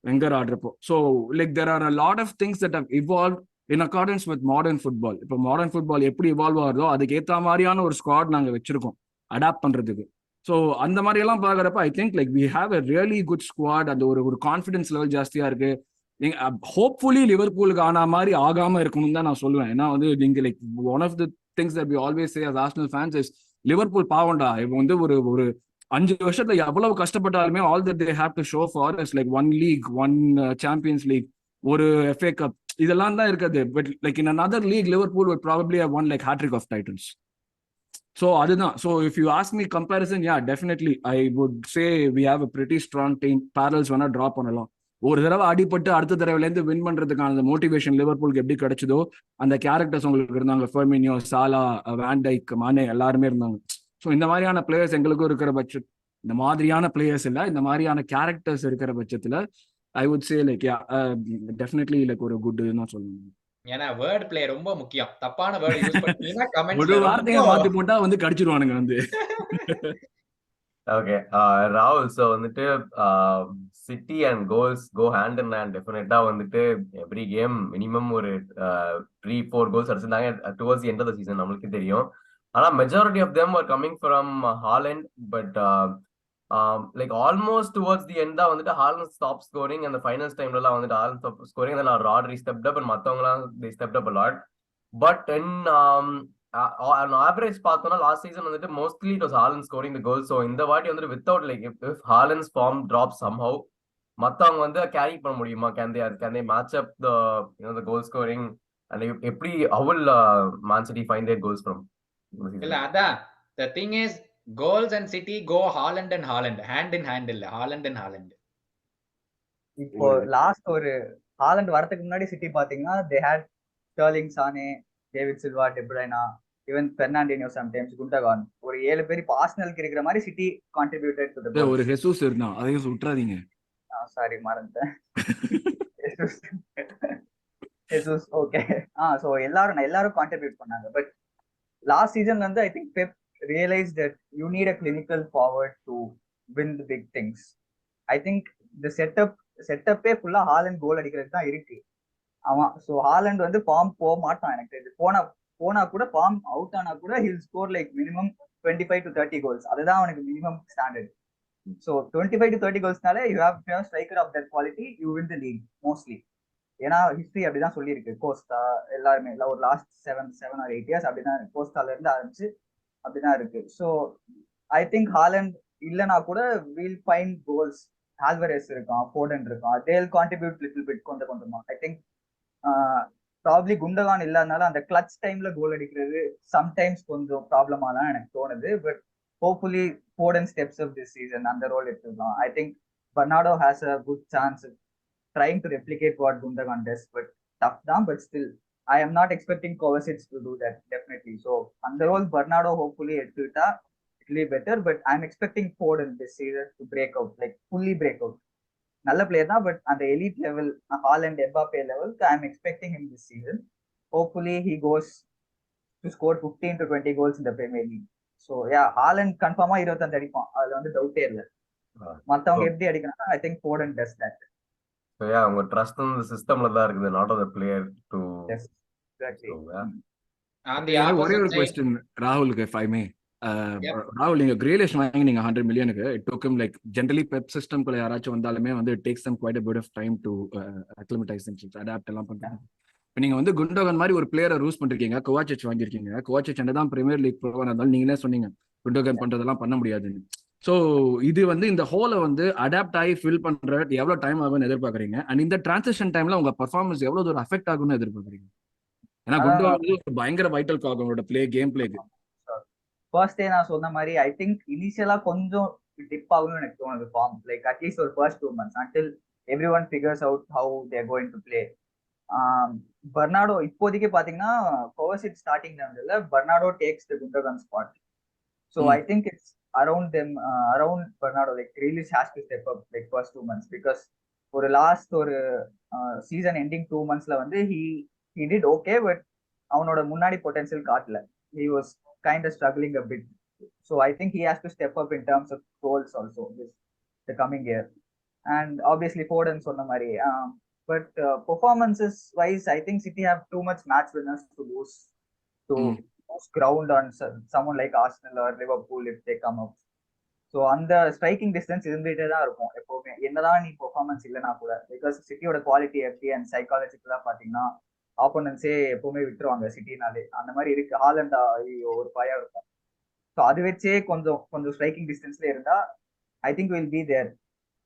B: வெங்கர் ஆடுறப்போ. So like there are a lot of things that have evolve in accordance with modern football. இப்போ மாடர்ன் ஃபுட்பால் எப்படி இவால்வ் ஆகுதோ அதுக்கு ஏற்ற மாதிரியான ஒரு ஸ்குவாட் நாங்கள் வச்சிருக்கோம் அடாப்ட் பண்றதுக்கு. ஸோ அந்த மாதிரி எல்லாம் பார்க்குறப்ப I think like we have a really good squad. அந்த ஒரு கான்ஃபிடன்ஸ் லெவல் ஜாஸ்தியா இருக்கு. நீங்க ஹோப்ஃபுல்லி லிவர்பூலுக்கு ஆன மாதிரி ஆகாம இருக்கணும்னு தான் நான் சொல்லுவேன். ஏன்னா வந்து நீங்க like one of the things that we always say as Arsenal fans is Liverpool பாவண்டா. இப்போ வந்து ஒரு 5 வருஷத்துல எவ்வளவு கஷ்டப்பட்டாலுமே all that they have to show for is like one league, one Champions League, ஒரு FA Cup, இதெல்லாம் தான் இருக்குது. But like in another league Liverpool would probably have won like hat-trick of titles. So அதுதான். So if you ask me comparison, yeah, definitely I would say we have a pretty strong team. Parallels வேணா drop பண்ணலாம். ஒரு தடவை அடிப்பட்டு அடுத்த தடவைலேருந்து win பண்றதுக்கான அந்த motivation லிவர்பூலுக்கு எப்படி கிடைச்சதோ அந்த கேரக்டர்ஸ் உங்களுக்கு இருந்தாங்க. ஃபெர்மினியோ, சாலா, வான் டைக், மானே எல்லாருமே இருந்தாங்க. ஸோ இந்த மாதிரியான பிளேயர்ஸ் எங்களுக்கும் இருக்கிற பட்சம், இந்த மாதிரியான பிளேயர்ஸ் இல்லை, இந்த மாதிரியான கேரக்டர்ஸ் இருக்கிற பட்சத்துல ஐ would say like definitely like ஒரு குட் தான் சொல்லுவாங்க.
A: ஏன்னா வேர்ட் பிளே ரொம்ப முக்கியம். தப்பான வேர்ட் யூஸ் பண்ணீங்கன்னா
B: ஒரு வார்த்தையை மாத்தி போட்டா வந்து கடிச்சிருவானுங்க வந்து.
D: ஓகே ராகுல், ஸோ வந்துட்டு City and goals go hand in hand. டெஃபினட்டா வந்துட்டு எவ்ரி கேம் மினிமம் ஒரு 3-4 கோல்ஸ் அடிச்சிருந்தாங்க towards the end of the season, நம்மளுக்கு தெரியும். ஆனா majority of them are coming from Haaland. But like almost towards the end தான் வந்துட்டு ஹாலண்ட் ஸ்டாப் ஸ்கோரிங். அந்த ஃபைனல்ஸ் டைம்லலாம் வந்துட்டு Haaland stop scoring. Then Rodri stepped up and மற்றவங்களாம் they stepped up a lot. But in on average பார்த்தோம்னா last season வந்துட்டு mostly it was Haaland scoring the goal. So இந்த வாட்டி வந்துட்டு without like if Haaland's form drop somehow, மத்தவங்க வந்து carry பண்ண முடியுமா? Can they match up the goal scoring? And எப்படி how will Man City find their goals from?
A: இல்ல அதான் the thing is goals and City go Haaland and Haaland hand in hand இல்ல Haaland and Haaland.
C: இப்போ last ஒரு Haaland வரதுக்கு முன்னாடி City பாத்தீங்கன்னா they had Sterling, Sane, David Silva, De Bruyne, even Fernandinho, sometimes Gundogan, ஒரு 7 பேர் இப்போ ஆர்சனலுக்கு இருக்கிற மாதிரி City contributed to the goal.
B: ஒரு ஹெசூஸ் இருந்தான், அதையும் சுற்றாதீங்க.
C: சாரி மறந்துட்டேன். Jesus okay. சோ எல்லாரும் கான்ட்ரிபியூட் பண்ணாங்க. பட் லாஸ்ட் சீசன்ல வந்து I think Pep realise that you need a clinical forward to win the big things. I think the செட்டப்பே ஃபுல்லா ஹாலண்ட் கோல் அடிக்கிறது தான் இருக்கு. ஆமா, சோ ஹாலண்ட் வந்து ஃபார்ம் போக மாட்டான் எனக்கு தெரிஞ்சு. போனா கூட ஃபார்ம் அவுட் ஆனா கூட he'll score like minimum 25 to 30 goals. அதுதான் அவனுக்கு மினிமம் ஸ்டாண்டர்ட். சோ 25 to 30 கோல்ஸ்னால you have striker of that quality, you win the league mostly. ஏன்னா ஹிஸ்டரி அப்படிதான் சொல்லியிருக்கு. கோஸ்டா எல்லாருமே ஒரு லாஸ்ட் 7 or 8 years அப்படிதான் கோஸ்டால இருந்து ஆரம்பிச்சு அப்படிதான் இருக்கு. ஸோ ஐ திங்க் ஹாலண்ட் இல்லைனா கூட வில் ஃபைண்ட் கோல்ஸ். ஆல்வரேஸ் இருக்கான், ஃபோர்டன் இருக்கான், தேல் கான்ட்ரிபியூட் லிட்டில் பிட் கொஞ்சம் கொஞ்சமா. ஐ திங்க் ப்ராப்ளி குண்டகான் இல்லாதனால அந்த கிளச் டைம்ல கோல் அடிக்கிறது சம்டைம்ஸ் கொஞ்சம் ப்ராப்ளமா தான் எனக்கு தோணுது. But hopefully Foden steps of this season அந்த ரோல் எடுத்துக்கலாம். I think Bernardo has a good chance trying to replicate what Gundogan does, but tough down. But still, I am not expecting Kovacic to do that, definitely. So, on the role, Bernardo hopefully it will be better. But I'm expecting Foden this season to break out, like fully break out. நல்ல player தான், but அந்த elite level Haaland Mbappe லெவலுக்கு I am expecting him this season. Hopefully he goes to score 15 to 20 goals in the Premier League. So yeah, Haaland கன்ஃபார்மா 25 அடிப்பான், அதுல வந்து டவுட்டே இல்லை. மற்றவங்க எப்படி அடிக்கணும், I think Foden does that.
D: So yeah, உங்க ட்ரஸ்ட் இந்த சிஸ்டம்ல தான் இருக்குது, not on the player to.
C: Yes, exactly.
B: ஒரே ஒரு क्वेश्चन ராகுலுக்கு, if I may. ராகுல், நீங்க கிரேலிஷ் வாங்கி நீங்க 100 million it took him like generally Pep system குள்ள யாராச்சும் வந்தாலுமே வந்து it takes them quite a bit of time to acclimatize themselves, adapt எல்லாம் பண்றாங்க. இப்போ நீங்க வந்து குண்டோகன் மாதிரி ஒரு பிளேயரை ரூஸ் பண்ணிருக்கீங்க, கோவாச்சிச் வாங்கியிருக்கீங்க. கோவாச்சிச் என்னதான் பிரீமியர் லீக் ப்ரோவா இருந்தாலும் நீங்களே சொன்னீங்க குண்டோகன் பண்றதெல்லாம் பண்ண முடியாதுன்னு. ஸோ இது வந்து இந்த ஹோலை வந்து அடாப்ட் ஆகி ஃபில் பண்ற எவ்வளவு டைம் ஆகும்னு எதிர்பார்க்குறீங்க? அண்ட் இந்த டிரான்சிஷன் டைம்ல உங்க பர்ஃபார்மன்ஸ் எவ்வளவு தூரம் அஃபெக்ட் ஆகும்னு எதிர்பார்க்குறீங்க? ஏன்னா குண்டோகன் வந்து ஒரு பயங்கர வைட்டல் காக் அவங்களோட கேம் பிளேக்கு.
C: ஃபர்ஸ்ட் டே நான் சொன்ன மாதிரி ஐ திங்க் இனிஷியலா கொஞ்சம் டிப் ஆகும்னு எனக்கு தோணுது ஃபார்ம். லைக் அட்லீஸ்ட் ஒரு first 2 months until every one figures out how they're going to play. Bernardo இப்போதைக்கு பாத்தீங்கன்னா கோவசிச் ஸ்டார்டிங் லெவல்ல Bernardo takes the Gundogan spot. So I think it's around them, around Bernardo, like Grealish has to step up like first 2 months, because for the last or season ending 2 months la வந்து he did okay, but அவனோட முன்னாடி potential காட்டல. He was kind of struggling a bit. So I think he has to step up in terms of goals also this the coming year. And obviously Foden சொன்ன மாதிரி, but performances wise I think City have too much match winners to lose to ground on someone like Arsenal or Liverpool if they come up. So அந்த striking distance இருந்துகிட்டே தான் இருக்கும் எப்பவுமே, என்னதான் நீ performance இல்லைனா கூட. பிகாஸ் சிட்டியோட குவாலிட்டி எப்படி அண்ட் சைக்காலஜிக்கலா பாத்தீங்கன்னா ஆப்போனன்ஸே எப்பவுமே விட்டுருவாங்க சிட்டினாலே. அந்த மாதிரி இருக்கு. ஹாலண்டா ஒரு பயம் இருக்கும். ஸோ அது வச்சே கொஞ்சம் ஸ்ட்ரைக்கிங் டிஸ்டன்ஸ்ல இருந்தா I think will be there.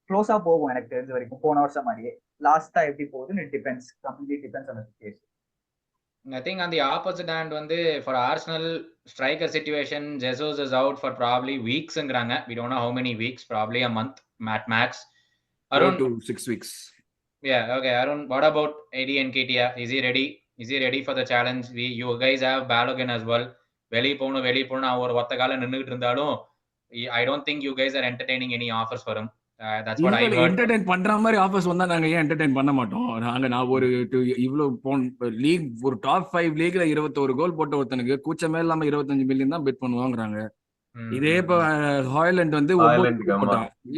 C: க்ளோஸா போகும் எனக்கு தெரிஞ்ச வரைக்கும். போன வருஷம் மாதிரியே லாஸ்டா எப்படி போகுதுன்னு it depends, completely depends on the situation.
A: I think on the opposite hand வந்து for Arsenal striker situation, Jesus is out for probably weeks ங்கறாங்க. We don't know how many weeks, probably a month at max.
B: Around 4 to 6 weeks.
A: Yeah, okay. Arun, what about AD Nketiah? Is he ready? Is he ready for the challenge? You guys have Balogun as well. வெளிய போணும் அவர் ஒத்த கால நின்னுகிட்டு இருந்தாலும் I don't think you guys are entertaining any offers for him. That's what I heard.
B: Entertain பண்ற மாதிரி offers வந்தா நாங்க ஏன் என்டர்டெயின் பண்ண மாட்டோம்? நான் ஒரு இவ்வளவு லீக், ஒரு டாப் 5 லீக்ல 21 கோல் போட்ட ஒருத்தனுக்கு கூச்சமே இல்லாம 25 மில்லியன் தான் பெட் பண்ணுவாங்கறாங்க. இதே இப்ப ஹாய்லண்ட் வந்து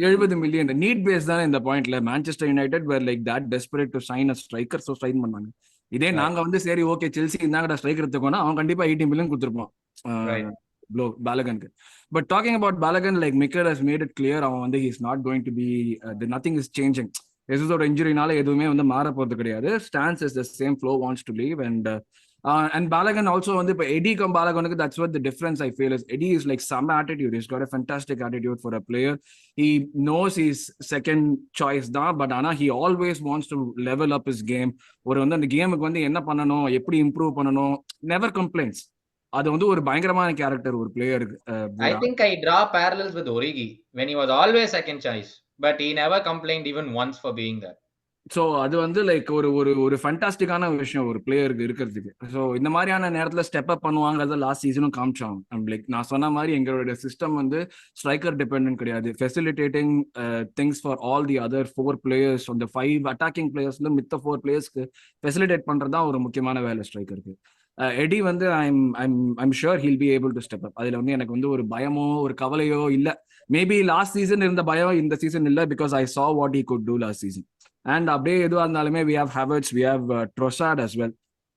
B: 70 மில்லியன். நீட் பேஸ் தானே இந்த பாயிண்ட்ல. Manchester United were like that desperate to sign a striker, so sign பண்ணாங்க. இதே நாங்க வந்து சரி ஓகே செல்சி இந்தாங்கடா ஸ்ட்ரைக்கர் எடுத்துக்கோனா அவன் கண்டிப்பா 18 மில்லியன் கொடுத்துருப்பான் Balogunக்கு. But talking about Balogun, like Mikel has made it clear, அவன் வந்து he is not going to be nothing is changing. Jesus ஓட இன்ஜுரினால எதுவுமே வந்து மாற போறது கிடையாது. Stance is the same, flow wants to leave, and Balogun also வந்து இப்ப Eddie க்கும் Balogunக்கு that's what the difference I feel is. Eddie is like some attitude, he's got a fantastic attitude for a player. He knows he's second choice தான், but ஆனா he always wants to level up his game. ஒரு வந்து அந்த கேமுக்கு வந்து என்ன பண்ணணும், எப்படி இம்ப்ரூவ் பண்ணணும், never complains. அது வந்து ஒரு பயங்கரமான கேரக்டர் ஒரு பிளேயருக்கு.
A: I think I draw parallels with Origi when he was always second choice, but he never complained even once for being there.
B: So அது வந்து லைக் ஒரு ஃபண்டாஸ்டிக்கான விஷயம் ஒரு பிளேயருக்கு இருக்கிறதுக்கு. ஸோ இந்த மாதிரியான நேரத்தில் ஸ்டெப் அப் பண்ணுவாங்கிறத லாஸ்ட் சீசனும் காமிச்சாங்க. லைக் நான் சொன்ன மாதிரி எங்களோட சிஸ்டம் வந்து ஸ்ட்ரைக்கர் டிபெண்டன்ட் கிடையாது. Facilitating things for all the other 4 players, அந்த 5 அட்டாக்கிங் பிளேயர்ஸ்ல மித்த 4 பிளேயர்ஸ்க்கு ஃபெசிலிட்டேட் பண்றது தான் ஒரு முக்கியமான வேலை ஸ்ட்ரைக்கருக்கு. எடி வந்து I'm sure he'll be able to step அப். அதுல வந்து எனக்கு வந்து ஒரு பயமோ ஒரு கவலையோ இல்ல. மேபி லாஸ்ட் சீசன் இருந்த பயம் இந்த சீசன் இல்ல, because I saw what he could do last season. And அப்படியே எதுவா இருந்தாலுமே we have Havertz, we have Trossard as well,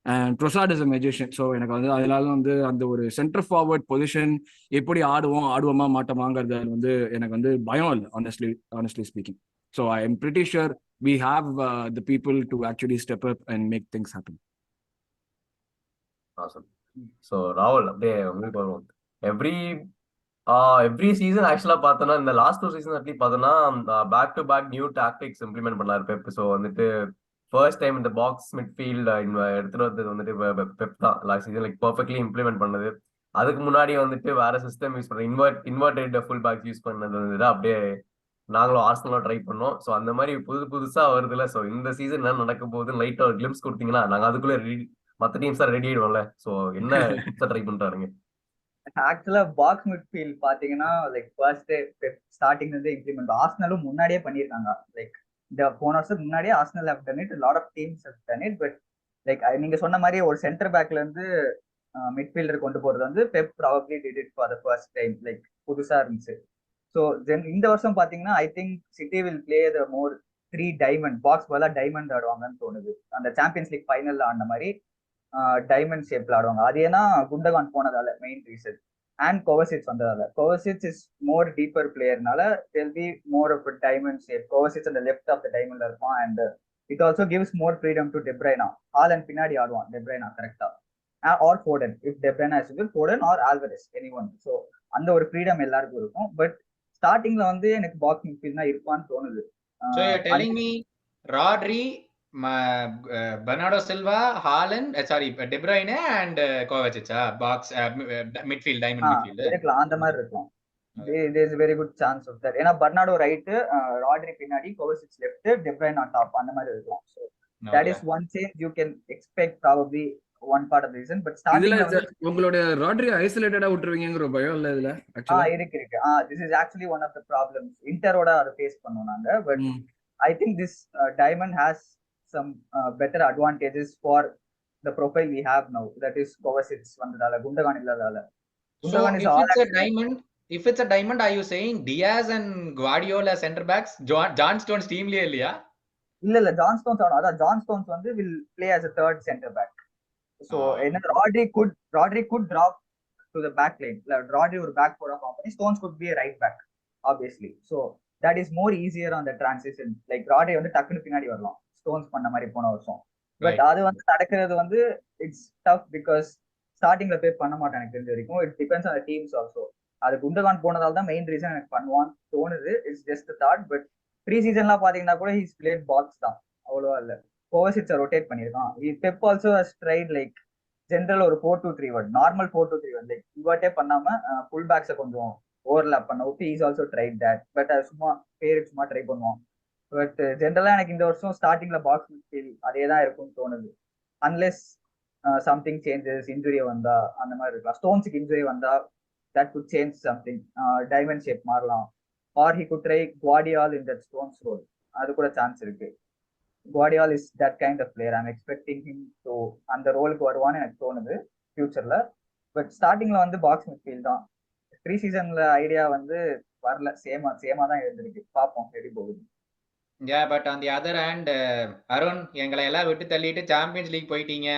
B: and Trossard is a magician. so எனக்கு வந்து அதனால வந்து அந்த ஒரு சென்டர் ஃபார்வர்ட் பொசிஷன் எப்படி ஆடுவோமா மாட்டோமாங்கிறது வந்து எனக்கு வந்து பயம் இல்லை honestly speaking. So I am pretty sure we have the people to actually step up and make things happen.
D: Awesome. So ராகுல் அப்படியே உங்களுக்கு வருவோம். எவ்ரி சீசன் ஆக்சுவலா பார்த்தோன்னா இந்த லாஸ்ட் 2 சீசன் அட்லீஸ்ட் பார்த்தோன்னா back to back new tactics implement பண்ணாரு Pep. So வந்துட்டு ஃபர்ஸ்ட் டைம் இந்த பாக்ஸ் மிட்ஃபீல்ட் எடுத்துட்டு வந்தது வந்துட்டு பெப் தான் last season like perfectly implement பண்ணது. அதுக்கு முன்னாடி வந்துட்டு வேற சிஸ்டம் யூஸ் பண்ண இன்வெர்டட் ஃபுல் பேக் யூஸ் பண்ணது வந்துட்டு அப்படியே நாங்களும் ஆர்சனலும் ட்ரை பண்ணோம். ஸோ அந்த மாதிரி புதுசா வருதுல. ஸோ இந்த சீசன் என்ன நடக்க போகுது லைட்டா ஒரு கிளிம்ஸ் கொடுத்தீங்கன்னா நாங்க அதுக்குள்ள மற்ற டீம்ஸ் தான் ரெடி ஆயிடுவோம்ல. ஸோ என்ன ட்ரை பண்றாருங்க?
C: ஆக்சுவலா பாக்ஸ் மிட்ஃபீல்ட் பாத்தீங்கன்னா லைக் ஃபர்ஸ்ட் ஸ்டார்டிங் இருந்து இம்ப்ளிமெண்ட் ஆர்சனலும் முன்னாடியே பண்ணியிருக்காங்க. லைக் இந்த போன வருஷம் முன்னாடியே Arsenal have done it, lot of teams have done it. But like நீங்க சொன்ன மாதிரி ஒரு சென்டர் பேக்ல இருந்து மிட்ஃபீல்டர் கொண்டு போறது வந்து Pep probably did it for the first time. Like புதுசா இருந்துச்சு. ஸோ தென் இந்த வருஷம் பாத்தீங்கன்னா I think city will play the more 3 diamond box பதிலா டைமண்ட் ஆடுவாங்கன்னு தோணுது. அந்த சாம்பியன்ஸ் லீக் ஃபைனல்ல ஆடின மாதிரி டைமண்ட் ஷேப்ல ஆடுவாங்க. அது ஏன்னா குண்டகான் போனதால மெயின் ரீசன். அண்ட் கோவசிட்ஸ் வந்ததால. கோவசிட்ஸ் இஸ் மோர் டீப்பர் பிளேயர்னால they'll be more of diamond shape. Kovacic அந்த லெஃப்ட் ஆஃப் த டைமண்ட்ல இருப்பான். And it also gives more freedom to De Bruyne. Haaland பின்னாடி ஆடுவான் டெப்ரைனா கரெக்டா. Or Foden if De Bruyne is with Foden or Alvarez any one. So அந்த ஒரு freedom எல்லாருக்கும் இருக்கும். பட் ஸ்டார்டிங்ல வந்து எனக்கு பாக்ஸ் மிட்ஃபீல்ட் தான் இருப்பான்னு தோணுது.
A: So you're telling me Rodri, Bernardo Silva, Haaland, sorry, De Bruyne and Kovacic box midfield, diamond midfield.
C: இருக்கலாம், அந்த மாதிரி இருக்கும். There is a very good chance of that. ஏன்னா பர்னாடோ ரைட், ராட்ரி பின்னாடி, கோவசிச் left, De Bruyne on top, அந்த மாதிரி இருக்கலாம். So that is one change you can expect, probably one part of the reason. But starting
B: உங்களோட Rodri ஐசோலேட்டடா விட்டுருவீங்கங்கற பயம் இல்ல இதுல
C: ஆக்சுவலா இருக்கு. This is actually one of the problems இன்டரோட அத ஃபேஸ் பண்ணோம் நாங்க. But I think this diamond has some better advantages for the profile we have now. That is Kovacic வந்ததால, குண்டகான் இல்லதால.
A: Gundogan is all a diamond. If it's a diamond, are you saying Diaz and Guardiola center backs, John Stones team liye இல்லையா?
C: இல்ல John Stones அதான் John Stones வந்து will play as a third center back. So என்ன Rodri could drop to the back lane. Rodri ஒரு back போற company, Stones could be a right back obviously. So that is more easier on the transition. Like Rodri வந்து டக்குனு பின்னாடி வரலாம் stones பண்ண மாதிரி போன வருஷம். பட் அது வந்து நடக்கிறது வந்து இட்ஸ் டஃப் பிகாஸ் ஸ்டார்டிங்ல பே பண்ண மாட்டேன் எனக்கு தெரிஞ்ச வரைக்கும். It depends on the teams also. அது குண்டகான் போனதால தான் மெயின் ரீசன் எனக்கு பண்ணுவான்னு தோணுது. It's just thought. பட் ப்ரீ சீசன்லாம் பாத்தீங்கன்னா கூட ஹீஸ் பிளேட் பாக்ஸ் தான், அவ்வளோவா இல்ல. கோவசிட்ஸை ரொட்டேட் பண்ணியிருக்கான். Pep also has tried like general ஒரு 4-2-3-1, நார்மல் 4-2-3-1, லைக் இன்வெர்ட்டே பண்ணாம ஃபுல் பேக்ஸை கொஞ்சம் ஓவர்லாப் பண்ண விட்டு is also tried that. But அது சும்மா பேருக்கு சும்மா ட்ரை பண்ணுவான். பட் ஜென்ரலா எனக்கு இந்த வருஷம் ஸ்டார்டிங்ல பாக்ஸ் மிட்ஃபீல்ட் அதே தான் இருக்கும்னு தோணுது. அன்லெஸ் சம்திங் சேஞ்சஸ், இன்ஜுரி வந்தா அந்த மாதிரி இருக்கலாம். ஸ்டோன்ஸுக்கு இன்ஜுரி வந்தா that could change something. Diamond shape மாறலாம். Or he could try Gvardiol in that Stones role. அது கூட சான்ஸ் இருக்கு. Gvardiol is that kind of player. I'm expecting him to அந்த ரோலுக்கு வருவான்னு எனக்கு தோணுது ஃபியூச்சர்ல. பட் ஸ்டார்டிங்ல வந்து பாக்ஸ் மிட்ஃபீல்ட் தான். ப்ரீ சீசன்ல ஐடியா வந்து வரல, சேமா தான் இருந்திருக்கு. பார்ப்போம் எப்படி போகுது.
A: Yeah, but on the other hand, Arun, எங்களை எல்லாம் விட்டு தள்ளிட்டு சாம்பியன்ஸ் லீக் போயிட்டீங்க.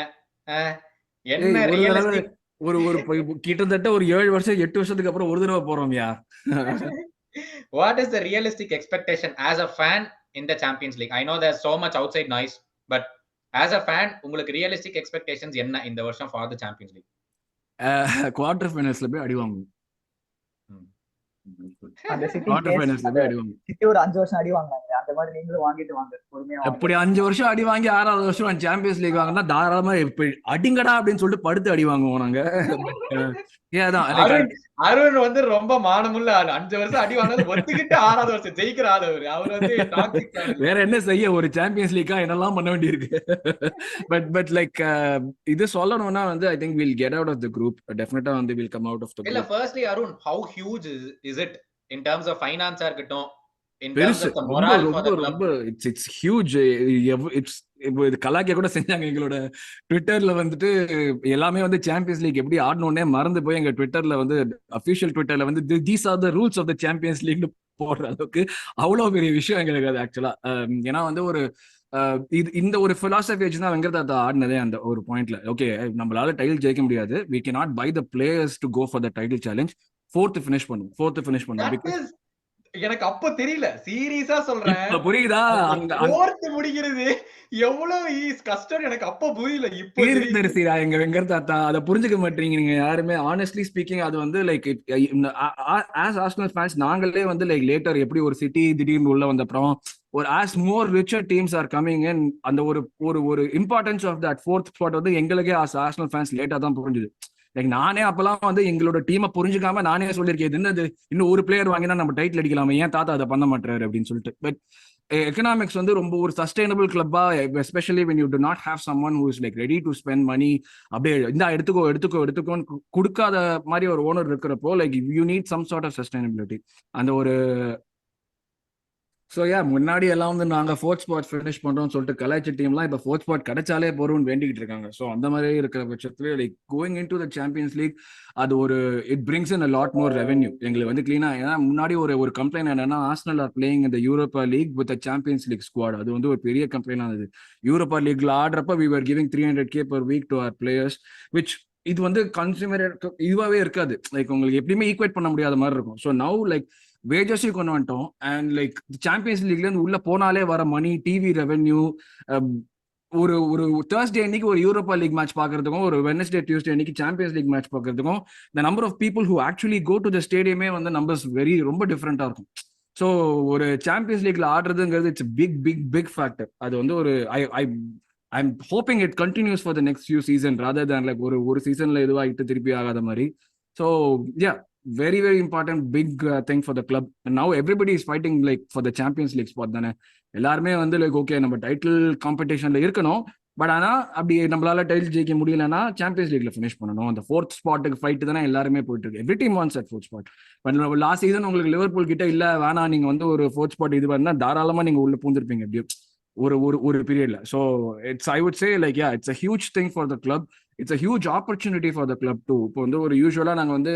A: என்ன ரியலிஸ்டிக்
B: ஒரு கிட்டத்தட்ட ஒரு 7 வருஷம் 8 வருஷத்துக்கு அப்புறம் ஒரு தடவை போறோம்யா.
A: What is the realistic expectation as a fan in the Champions League? I know there's so much outside noise, but as a fan, உங்களுக்கு realistic expectations என்ன இந்த வருஷம் for the Champions League?
B: Quarter ஃபைனல்ஸ்ல போய் அடி வாங்குவோம்.
C: அந்த சிட்டி ஒரு 5 வருஷம் அடி வாங்குறாங்க. அந்த மாதிரி நீங்களும் வாங்கிட்டு வாங்க பொறுமையா.
B: அப்படி 5 வருஷம் அடி வாங்கி 6வது வருஷம் சாம்பியன்ஸ் லீக் வாங்கினா தாராளமா அடிங்கடா அப்படின்னு சொல்லிட்டு படுத்து அடி வாங்குவோம் நாங்க.
A: அருண் வந்து ரொம்ப மானமுள்ள ஆளு. 5 வருஷம் அடி வாங்கினது ஒத்துக்கிட்டு 6வது வருஷம் ஜெயிக்கிற ஆளு அவரு. அவர் வந்து
B: வேற என்ன செய்ய, ஒரு சாம்பியன்ஸ் லீக்கா என்னெல்லாம் பண்ண வேண்டியிருக்கு. பட் லைக் இது சொல்லணும்னா வந்து I think will get out of the group. டெஃபினட்டா வந்து will come out of the group.
A: இல்ல firstly Arun, how huge is it in terms of finance இருக்கட்டும், in terms
B: பெருசு,
A: of the morale for the club?
B: ரொம்ப it's huge. இது கலாக்கிய கூட செஞ்சாங்க எங்களோட ட்விட்டர்ல வந்துட்டு. எல்லாமே வந்து சாம்பியன்ஸ் லீக் எப்படி ஆடணும்னே மறந்து போய் எங்க ட்விட்டர்ல வந்து அபிஷியல் ட்விட்டர்ல வந்து these are the rules of the Champions லீக்னு போடுற அளவுக்கு அவ்வளவு பெரிய விஷயம் எங்களுக்கு அது ஆக்சுவலா. ஏன்னா வந்து ஒரு இந்த ஒரு பிலாசபி வச்சு தான் வெங்கட் ஆடினதே அந்த ஒரு பாயிண்ட்ல. ஓகே, நம்மளால டைட்டில் ஜெயிக்க முடியாது, we cannot buy the players to go for the title challenge. fourth finish பண்ணும். பிகாஸ்
A: எனக்கு அப்ப தெரியல, சீரியஸா சொல்றேன்.
B: இப்ப புரியுதா?
A: அந்த
B: அங்க
A: ஃபோர்த் முடிக்கிறது எவ்வளவு கஷ்டம் எனக்கு அப்ப புரியல, இப்போ தெரியுது.
B: தீர்க்கதரிசிடா எங்க வெங்கட் தாத்தா. அதை புரிஞ்சுக்க மாட்டீங்க நீங்க யாருமே. ஆனஸ்ட்லி ஸ்பீக்கிங் அது வந்து லைக் ஆஸ் ஆர்சனல் ஃபேன்ஸ் நாங்களே வந்து லைக் லேட்டர் எப்படி ஒரு சிட்டி திடீர்னு உள்ள வந்த அப்புறம் ஒரு as more richer teams are coming in, அந்த ஒரு ஒரு ஒரு importance of that fourth spot வந்து எங்களுக்கே ஆஸ் ஆர்சனல் ஃபேன்ஸ் லேட்டா தான் புரிஞ்சுது. லைக் நானே அப்பெல்லாம் வந்து எங்களோட டீமை புரிஞ்சுக்காம நானே சொல்லியிருக்கேன், இது என்னது இன்னும் ஒரு பிளேயர் வாங்கினா நம்ம டைட்டில் அடிக்கலாமே, ஏன் தாத்தா அதை பண்ண மாட்டாரு அப்படின்னு சொல்லிட்டு. பட் எக்கனாமிக்ஸ் வந்து ரொம்ப ஒரு சஸ்டைனபிள் கிளப்பா, especially when you do not have someone who is like ready to spend money, அப்படியே இந்த எடுத்துக்கோன்னு கொடுக்காத மாதிரி ஒரு ஓனர் இருக்கிறப்போ like you need some sort of sustainability. அந்த ஒரு ஸோ முன்னாடி எல்லாம் வந்து நாங்க ஃபோர்த் ஸ்பாட் ஃபினிஷ் பண்றோம்னு சொல்லிட்டு கலாய்ச்ச டீம்லாம் இப்போ ஃபோர்த் ஸ்பாட் கிடைச்சாலே போறோம்னு வேண்டிக்கிட்டு இருக்காங்க. ஸோ அந்த மாதிரி இருக்கிற பட்சத்துல like going in to the Champions League அது ஒரு it brings in a lot more revenue எங்களுக்கு வந்து கிளீனா. ஏன்னா முன்னாடி ஒரு கம்ப்ளைண்ட் என்னன்னா ஆர்சனல் ஆர் பிளேயிங் இந்த Europa League with Champions League squad. அது வந்து ஒரு பெரிய கம்ப்ளைண்ட் ஆனது. யூரோப்பா லீக்ல ஆடுறப்ப we were giving 300K per week to our players, which இது வந்து கன்சியூமர் இதுவாகவே இருக்காது. லைக் உங்களுக்கு எப்படியுமே ஈக்குவேட் பண்ண முடியாத மாதிரி இருக்கும். ஸோ நவ் லைக் வேஜஸையும் கொண்டு வந்துட்டோம். அண்ட் லைக் சாம்பியன்ஸ் லீக்ல இருந்து உள்ள போனாலே வர மணி, டிவி ரெவென்யூ, ஒரு ஒரு தேர்ஸ்டே அன்னைக்கு ஒரு யூரோப்பா லீக் மேட்ச் பாக்குறதுக்கும் ஒரு வெனஸ்டே டியூஸ்டே அன்னைக்கு சாம்பியன்ஸ் லீக் மேட்ச் பாக்குறதுக்கும் the number of people who actually go to the ஸ்டேடியமே வந்து நம்பர்ஸ் ரொம்ப டிஃப்ரெண்டா இருக்கும். ஸோ ஒரு சாம்பியன்ஸ் லீக்ல ஆடுறதுங்கிறது it's big big big factor. அது வந்து ஒரு I'm hoping it continues for the next few season rather than like ஒரு சீசன்ல இதுவாகிட்டு திருப்பி ஆகாத மாதிரி. So very very important big thing for the club. And now everybody is fighting like for the Champions League spot தானே. எல்லாருமே வந்து like okay நம்ம டைட்டில் காம்படிஷன்ல இருக்கணும், பட் ஆனா அப்படி நம்மளால டைட்டில் ஜெயிக்க முடியலன்னா சாம்பியன்ஸ் லீக்ல ஃபினிஷ் பண்ணணும். அந்த ஃபோர்த் ஸ்பாட்டுக்கு ஃபைட் தானே எல்லாருமே போயிட்டு இருக்கு. Every team wants at fourth spot. But last season உங்களுக்கு லிவர்பூல் கிட்ட இல்ல வேணாம் நீங்க வந்து ஒரு ஃபோர்த் ஸ்பாட் இது பண்ணா தாராளமா நீங்க உள்ள பூந்திருப்பீங்க எப்படியும் ஒரு ஒரு ஒரு பீரியட்ல. So it's I would say like it's a huge thing for the club. It's a huge opportunity for the club too. இப்போ வந்து ஒரு யூஸ்வலா நாங்க வந்து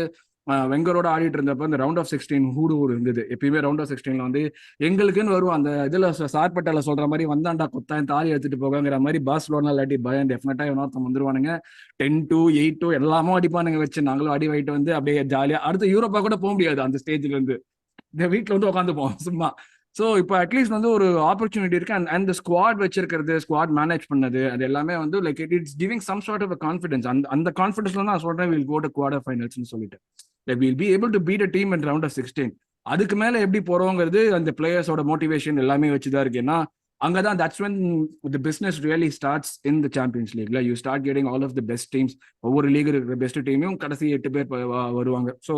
B: வெங்கரோட ஆடிட்டு இருந்தப்ப இந்த ரவுண்ட் ஆஃப் 16 ஹூடு இருந்தது. எப்பயுமே ரவுண்ட் ஆஃப் 16ல வந்து எங்களுக்குன்னு வரும் அந்த இதுல சார்பட்டால சொல்ற மாதிரி வந்தாண்டா கொத்தாயன் தாலி எடுத்துட்டு போகங்கிற மாதிரி பார்சலோனா இல்லாட்டி பயன் டெஃபினட்டா இவனொருத்தம் வந்துருவானுங்க. 10-2 8-2 எல்லாமும் அடிப்பானுங்க வச்சு நாங்களும் அடி வாங்கிட்டு வந்து அப்படியே ஜாலியா அடுத்து யூரோப்பா கூட போக முடியாது. அந்த ஸ்டேஜ்ல இருந்து இந்த வீட்டுல வந்து உட்காந்துப்போம் சும்மா. ஸோ இப்போ அட்லீஸ்ட் வந்து ஒரு ஆப்பர்ச்சுனிட்டி இருக்கு. அண்ட் ஸ்குவாட் வச்சிருக்கிறது, ஸ்குவாட் மேனேஜ் பண்ணது, அது எல்லாமே வந்து like it's giving some sort of confidence. அந்த கான்ஃபிடன்ஸ்ல நான் சொல்றேன் வில் கோ டு குவார்டர் ஃபைனல்ஸ்னு சொல்லிட்டு we'll be able to beat a team in round of 16. அதுக்கு மேல எப்படி போறோங்கிறது அந்த பிளேயர்ஸோட மோட்டிவேஷன் எல்லாமே வச்சுதான் இருக்கு. ஏன்னா அங்கதான் that's when the business really starts in the Champions League. You start getting all of the best teams. ஒவ்வொரு லீக் இருக்கிற பெஸ்ட் டீமையும் கடைசி 8 பேர் வருவாங்க. So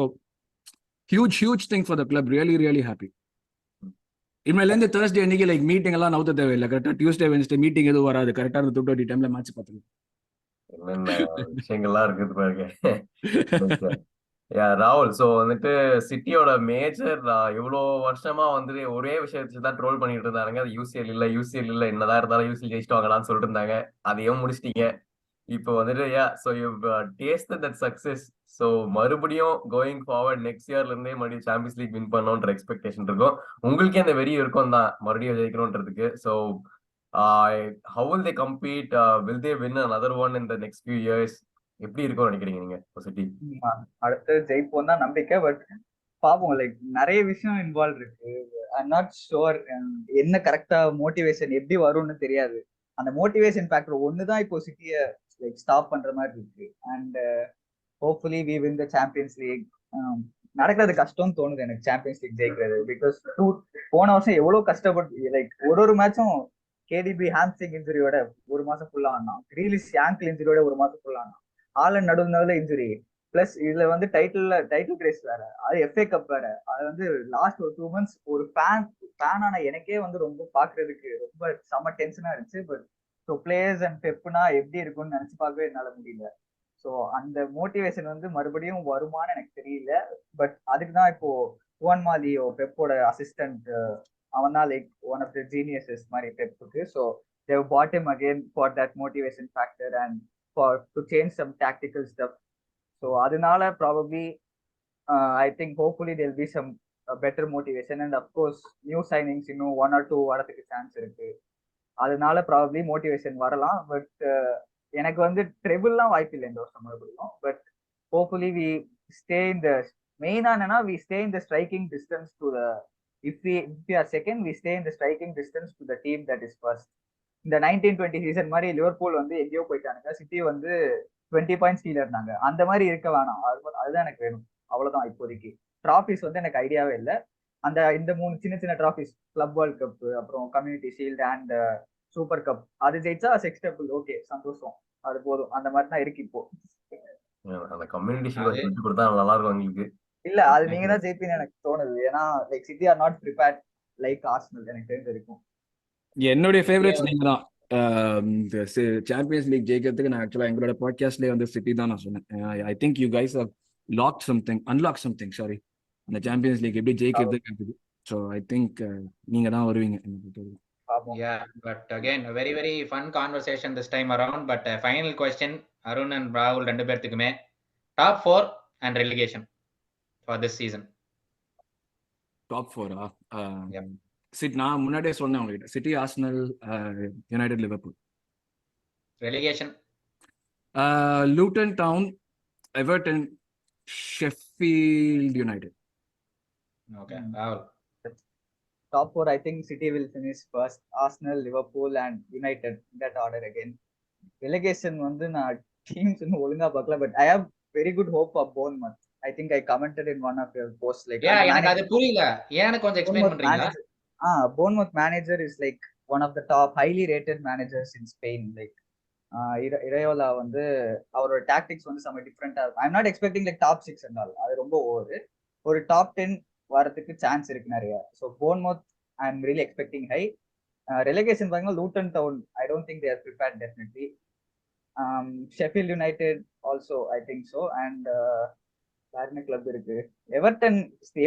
B: huge thing for the club. really happy. இனிமேல இருந்து தேர்ஸ்டே அன்னைக்கு லைக் மீட்டிங் எல்லாம் நவுத்த தேவையில்லை. கரெக்டா டியூஸ்டே வென்ஸ்டே மீட்டிங் எதுவும் வராது. கரெக்டா அந்த 2:20 டைம்ல மேட்ச் பார்த்துக்கலாம்.
D: என்னென்ன விஷயங்கள்லாம் இருக்குது பாருங்க. ராகுல், ஸோ வந்துட்டு சிட்டியோட மேஜர் இவ்வளோ வருஷமா வந்துட்டு ஒரே விஷயத்தை தான் ட்ரோல் பண்ணிட்டு இருந்தாங்க. அது யூசிஎல் இல்ல என்னதான் இருந்தாலும் யூசிஎல் ஜெயிச்சிட்டு வாங்கலாம்னு சொல்லிட்டு இருந்தாங்க. அதையும் முடிச்சிட்டீங்க. இப்போ வந்துட்டு so you tasted that success. So மறுபடியும் கோயிங் ஃபார்வர்ட் நெக்ஸ்ட் இயர்ல இருந்தே மறுபடியும் சாம்பியன்ஸ் லீக் வின் பண்ணணுன்ற எக்ஸ்பெக்டேஷன் இருக்கும். உங்களுக்கே அந்த வெறி இருக்கும் தான் மறுபடியும் ஜெயிக்கணும்ன்றதுக்கு. So how will they compete? Will they win another one in the next few years? எப்படி இருக்கும் நினைக்கிறீங்க நீங்க சிட்டி?
C: அடுத்து ஜெயிப்போம் தான் நம்பிக்கை. பட் பாப்போம், லைக் நிறைய விஷயம் இன்வால்வ் இருக்கு. ஐம் நாட் ஷுர் என்ன கரெக்டா மோட்டிவேஷன் எப்படி வரும்னு தெரியாது. அந்த மோட்டிவேஷன் ஃபேக்டர் ஒண்ணுதான் இப்போ சிட்டியை லைக் ஸ்டாப் பண்ற மாதிரி இருக்கு. And hopefully we win the Champions League. நடக்கிறது கஷ்டம்னு தோணுது எனக்கு சாம்பியன்ஸ் லீக் ஜெயிக்கிறது. பிகாஸ் போன வருஷம் எவ்வளவு கஷ்டப்பட்டு லைக் ஒரு மேட்சும் கேடிபி ஹாம்ஸ்ட்ரிங் இன்ஜுரியோட ஒரு மாசம் ஃபுல்லா ஆனான். கிரீலிஷ் ஆங்கிள் இன்ஜுரியோட ஒரு மாசம் ஃபுல்லா ஆனான். ஆலன் நடுவுல இன்ஜுரி, பிளஸ் இதுல வந்து டைட்டில் ரேஸ் வேற, அது எஃப்ஏ கப் வேற. அது வந்து லாஸ்ட் ஒரு 2 months ஒரு ஃபேனான எனக்கே வந்து ரொம்ப பாக்குறதுக்கு ரொம்ப செம டென்ஷனா இருந்துச்சு. பட் ஸோ பிளேயர்ஸ் அண்ட் பெப்னா எப்படி இருக்கும்னு நினைச்சு பார்க்கவே என்னால முடியல. ஸோ அந்த மோட்டிவேஷன் வந்து மறுபடியும் வருமானு எனக்கு தெரியல. பட் அதுக்குதான் இப்போ ஜுவான் மாலியோ பெப்போட அசிஸ்டன்ட், அவன் தான் like one of the geniuses மாதிரி பெப்புக்கு. So they bought him again for that motivation factor and to change some tactical stuff. So அதனால probably I think hopefully there'll be some better motivation, and of course new signings இன்னும் 1 or 2 வரதுக்கு chance இருக்கு. அதனால probably motivation வரலாம். But எனக்கு வந்து ட்ரெபிள்லாம் வாய்ப்பு இல்லை இந்த வருஷம் மறுபடியும். But hopefully we stay in the மெயினா என்னன்னா we stay in the striking distance to the if we are second, we stay in the striking distance to the team that is first. இந்த 1920 சீசன் மாதிரி Liverpool வந்து எங்கேயோ போயிட்டானுங்க, city வந்து 20 points கீழே இருந்தாங்க. அந்த மாதிரி இருக்க வேணாம், அதுதான் எனக்கு வேணும். அவ்வளவுதான். இப்போதைக்கு டிராஃபிஸ் வந்து எனக்கு ஐடியாவே இல்லை. இந்த 3 சின்ன சின்ன டிராஃபிஸ், கிளப் வேர்ல்ட் கப், அப்புறம் community shield and super cup, அது ஜெயிச்சா அக்செப்டபிள், ஓகே, சந்தோஷம், அது போதும். அந்த மாதிரி தான் இருக்கு இப்போ.
D: அந்த கம்யூனிட்டி ஷீல்ட் கொடுத்தா நல்லா இருக்கும் உங்களுக்கு.
C: இல்ல, அது நீங்க தான் ஜெயிப்பீங்கன்னு எனக்கு தோணுது. ஏன்னா like City are not prepared like Arsenal, எனக்கு தெரிஞ்சு இருக்கும்.
B: என்னுடைய ஃபேவரட்ஸ் நீங்க தான். சாம்பியன்ஸ் லீக் ஜெயிக்கிறதுக்கு நான் ஆக்சுவலா எங்களோட பாட்காஸ்ட்லயே வந்து சிட்டி தான் நான் சொன்னேன். I think you guys have unlock something sorry, அந்த சாம்பியன்ஸ் லீக் எப்படி ஜெயிக்கிறதுக்கு. ஸோ ஐ திங்க் நீங்க தான் வருவீங்க.
A: Yeah, but again a very very fun conversation this time around. But final question, Arun and Rahul ரெண்டு பேர்த்துக்குமே top 4 and relegation for this season.
B: Top 4 நான் முன்னாடியே சொன்னேன் உங்ககிட்ட, city, Arsenal, United, Liverpool.
A: Relegation,
B: Luton down, Everton, Sheffield United.
A: okay. Rahul,
C: Top 4, I think City will finish first, Arsenal, Liverpool and United in that order again. Relegation வந்து நான் teams இன்னும் ஒழுங்கா பார்க்கல, but I have very good hope for Bournemouth. I think I commented in one of your posts like
A: எனக்கு அது புரியல, ஏன்னு கொஞ்சம் எக்ஸ்பிளைன் பண்றீங்களா?
C: Bournemouth manager is like one of the top highly rated managers in Spain. Like Iraola வந்து அவரோட tactics வந்து some different. I'm not expecting like top 6 and all, அது ரொம்ப ஓவர். ஒரு top 10 வரதுக்கு சான்ஸ் இருக்கு நிறைய. So Bournemouth I am really expecting high. Relegation பாத்தீங்கன்னா Luton Town, I don't think they are prepared definitely. Sheffield United also I think so. And வேற என்ன club இருக்கு, எவர்டன்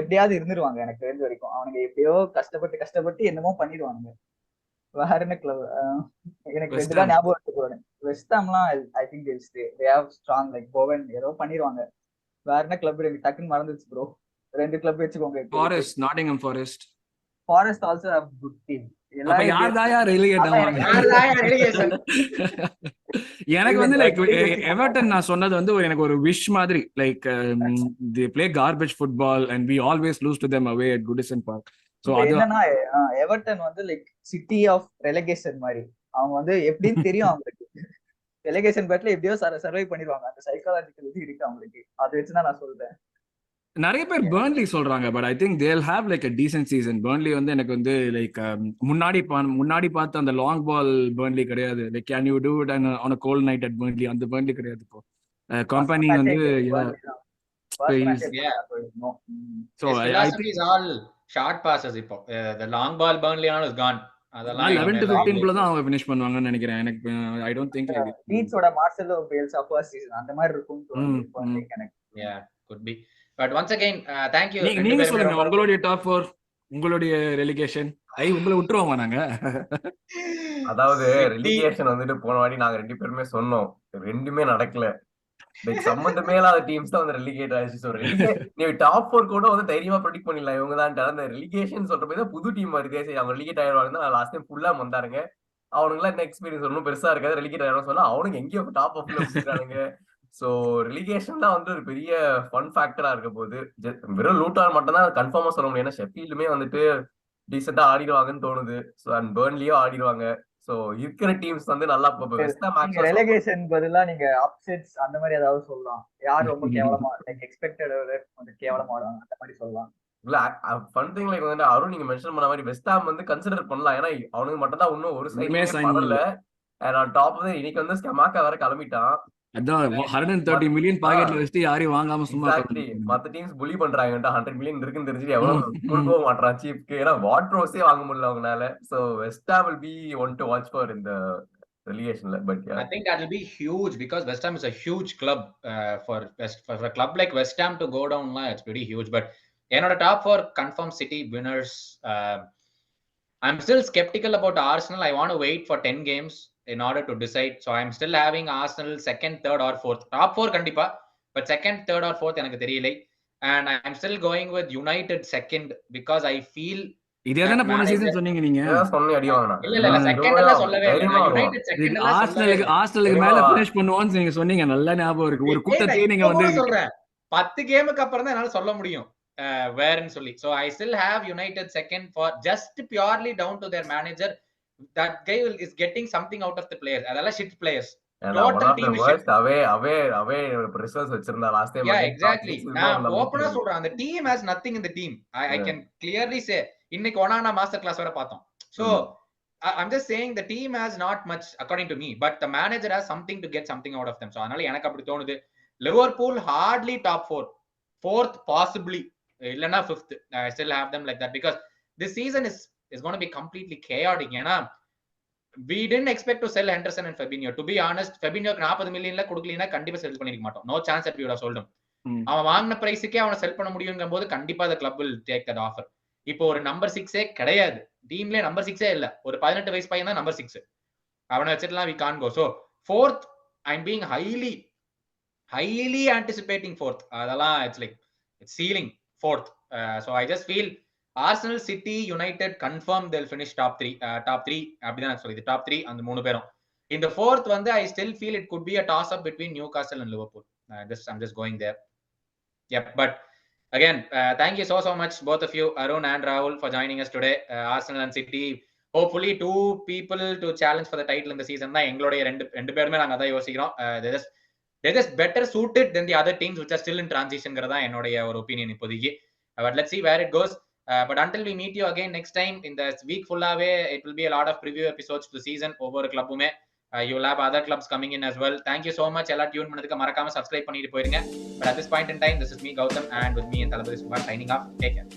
C: எப்படியாவது இருந்துருவாங்க எனக்கு தெரிஞ்ச வரைக்கும். அவனுங்க எப்படியோ கஷ்டப்பட்டு என்னமோ பண்ணிடுவானுங்க. வேற என்ன கிளப் எனக்கு ரெண்டுதான் ஞாபகம் எடுத்துக்குவாங்க. வெஸ்ட் ஹாம்லாம் I think they have strong like Bowen, ஏதோ பண்ணிடுவாங்க. வேற என்ன கிளப் எனக்கு டக்குன்னு மறந்துச்சு ப்ரோ. 2 கிளப் வெச்சுக்கோங்க.
B: Forest, Nottingham Forest.
C: Forest also have good team.
B: அப்ப யார்தாயா ரெலிகேட் ஆவாங்க? எனக்கு வந்து லைக் எவர்டன் நான் சொன்னது வந்து எனக்கு ஒரு விஷ் மாதிரி. Like they play garbage football and we always lose to them away at Goodison Park. So அது
C: என்னன்னா எவர்டன் வந்து லைக் சிட்டி ஆஃப் ரெலகேஷன் மாதிரி. அவங்க வந்து எப்படின்னு தெரியும் அவங்களுக்கு. ரெலகேஷன் பேட்ல எப்படியோ சர்வை பண்ணிடுவாங்க. அந்த சைக்காலஜிக்கல் இது இருக்கு அவங்களுக்கு. அதை வச்சுதான் நான் சொல்றேன்.
B: நிறைய பேர் பர்ன்லி சொல்றாங்க, but I think they'll have like a decent season. Burnley வந்து எனக்கு வந்து லைக் முன்னாடி பார்த்து அந்த லாங் பால் பர்ன்லி கிடையாது. Like can you do it on a cold night at Burnley, அந்த பர்ன்லி கிடையாது. இப்போ கம்பெனி வந்து
A: so I think is all short passes. இப்போ the long ball Burnley is gone. அதெல்லாம்
B: 11 to 15 குள்ள தான் அவங்க finish பண்ணுவாங்கன்னு நினைக்கிறேன். எனக்கு I don't think like
C: லீட்ஸோட மார்செலோ பியல்சா ஃபர்ஸ்ட் சீசன் அந்த மாதிரி இருக்கும் தோணுது எனக்கு.
A: Yeah, could be. But once again, thank you.
B: நீங்க சொல்லுங்க உங்களுடைய டாப் 4, உங்களுடைய ரெலிகேஷன். உங்களை விட்டுருவோமா நாங்க?
D: அதாவது ரெலிகேஷன் வந்துட்டு போன வாட்டி நாங்க 2 பேருமே சொன்னோம், ரெண்டுமே நடக்கல. லைக் சம்பந்தமே இல்லாத டீம்ஸ் தான் வந்து ரெலிகேட் ஆயிடுச்சு. ஸோ நீ டாப் 4 கூட வந்து தைரியமா ப்ரெடிக்ட் பண்ணிடலாம். இவங்க தான் அந்த ரெலிகேஷன் சொல்ற போய் தான் புது டீம் வருது. சரி அவங்க ரெலிகேட் ஆயிடுவாங்க. நான் லாஸ்ட் டைம் ஃபுல்லா வந்தாருங்க. அவனுக்குலாம் என்ன எக்ஸ்பீரியன்ஸ் ஒன்றும் பெருசா இருக்காது. ரெலிகேட் ஆயிடும் சொல்ல அவனுக்கு எங்கேயோ டாப் ஆஃப்ல வச்சுருக்கானுங்க. ஸோ ரிலிகேஷன் தான் வந்து ஒரு பெரிய ஃபன் ஃபேக்டரா இருக்க போது. வெறும் லூட்டான் மட்டும் தான் கன்ஃபார்மா சொல்ல முடியும். ஏன்னா ஷெஃபீல்டுமே வந்துட்டு டீசெண்டா ஆடிடுவாங்கன்னு தோணுது. ஸோ அண்ட் பர்ன்லியும் ஆடிடுவாங்க. ஸோ இருக்கிற டீம்ஸ் வந்து நல்லா
C: ரெலகேஷன் பதிலா நீங்க அப்செட்ஸ் அந்த மாதிரி ஏதாவது சொல்லலாம். யார் ரொம்ப கேவலமா லைக் எக்ஸ்பெக்டட் கொஞ்சம் கேவலமா ஆடுவாங்க அந்த மாதிரி சொல்லலாம்.
D: இல்ல ஃபன் திங் லைக் வந்து அருண் நீங்க மென்ஷன் பண்ண மாதிரி வெஸ்ட் ஹாம் வந்து கன்சிடர் பண்ணலாம். ஏன்னா அவனுக்கு மட்டும் தான் இன்னும் ஒரு சைடுமே பண்ணல. அண்ட் டாப் வந்து இன்னைக்கு வந்து ஸ்கமாக்கா வேற கிளம்பிட்டான்.
B: அதான் 130 மில்லியன் பாக்கெட்ல வச்சுட்டு யாரையும் வாங்காம சும்மா
D: மத்த டீம்ஸ் புலி பண்றாங்க. 100 மில்லியன் இருக்குன்னு தெரிஞ்சு எவ்வளவு கொடுக்க மாட்டான் சீப்க்கு. ஏன்னா வாட்ரோஸே வாங்க முடியல அவங்களால. So West Ham will be one to watch for in the relegation. But yeah,
A: I think that will be huge because West Ham is a huge club. For a club like West Ham to go down, it's pretty huge. But என்னோட top 4 confirmed City winners. I'm still skeptical about Arsenal. I want to wait for 10 games in order to decide. So I'm still having Arsenal second, third or fourth. Top 4 kandipa, but second, third or fourth enakku theriyalai. And I'm still going with United second because I feel
B: இதே தான போன season சொன்னீங்க நீங்க.
D: சொன்னே அடி வாங்குனா.
A: இல்ல second எல்லாம் சொல்லவே இல்ல. United second எல்லாம்
B: ஆர்சனலுக்கு மேல finish பண்ணுவான்னு நீங்க சொன்னீங்க. நல்ல ஞாபகம் இருக்கு. ஒரு கூட்டத்தை நீங்க வந்து
A: சொல்றேன் 10 கேமுக்கு அப்புறம் தான் என்னால சொல்ல முடியும். வேர்ன்னு சொல்லி. So I still have United second for just purely down to their manager. That guy is getting something out of the players. அதெல்லாம் shit players. Total team is shit.
D: away results வச்சிருந்தா last time
A: Yeah,
D: against
A: exactly.
D: Tottenham.
A: நான் ஓப்பனா சொல்றேன், அந்த team has nothing in the team. I can clearly say. இன்னைக்கு Onana master class வர பார்த்தோம். So I'm just saying the team has not much according to me, but the manager has something to get something out of them. So அதனால எனக்கு அப்படி தோணுது. Liverpool hardly top 4, 4th possibly, இல்லனா 5th. I still have them like that because this season is going to be completely chaotic. ஏனா we didn't expect to sell Henderson and Fabinho. To be honest, Fabinho 40 மில்லியன்ல கொடுக்கலனா கண்டிப்பா செல் பண்ணிருக்க மாட்டோம். No chance that we would have sold him. அவன் வாங்குன பிரைஸ்க்கே அவனை செல் பண்ண முடியும்ங்கும்போது கண்டிப்பா the club will take that offer. இப்போ ஒரு நம்பர் 6 கிடையாது டீம்ல, நம்பர் 6 இல்ல, ஒரு 18 வயசு பையன் தான் நம்பர் 6. அவனை வச்சிடலாம், we can't go. So 4th I'm being highly anticipating 4th. அதெல்லாம் it's like it's ceiling 4th. So I just feel Arsenal, City, United confirm they'll finish top 3 அப்படிதான் சொல்லுது, top 3 அந்த மூணு பேரும். In the 4th வந்து I still feel it could be a toss up between Newcastle and Liverpool. I'm just going there. Yep, but again, thank you so much both of you, Arun and Rahul, for joining us today. Arsenal and City, hopefully 2 people to challenge for the title in the season தான் எங்களுடைய ரெண்டு பேருமே நாங்க அதான் யோசிக்கிறோம். They're just better suited than the other teams which are still in transition ங்கறதா என்னோட ஒரு opinion இப்போதைக்கு. But let's see where it goes. But until we meet you again next time, in the week fullaவே it will be a lot of preview episodes to the season. ஒவ்வொரு கிளப்புமே you will have other clubs coming in as well. Thank you so much. எல்லாம் tune பண்ணதுக்கு மறக்காம subscribe பண்ணிட்டு போயிருங்க. But at this point in time, this is me Gautam and with me and Thalapathy Subhash signing off. Take care.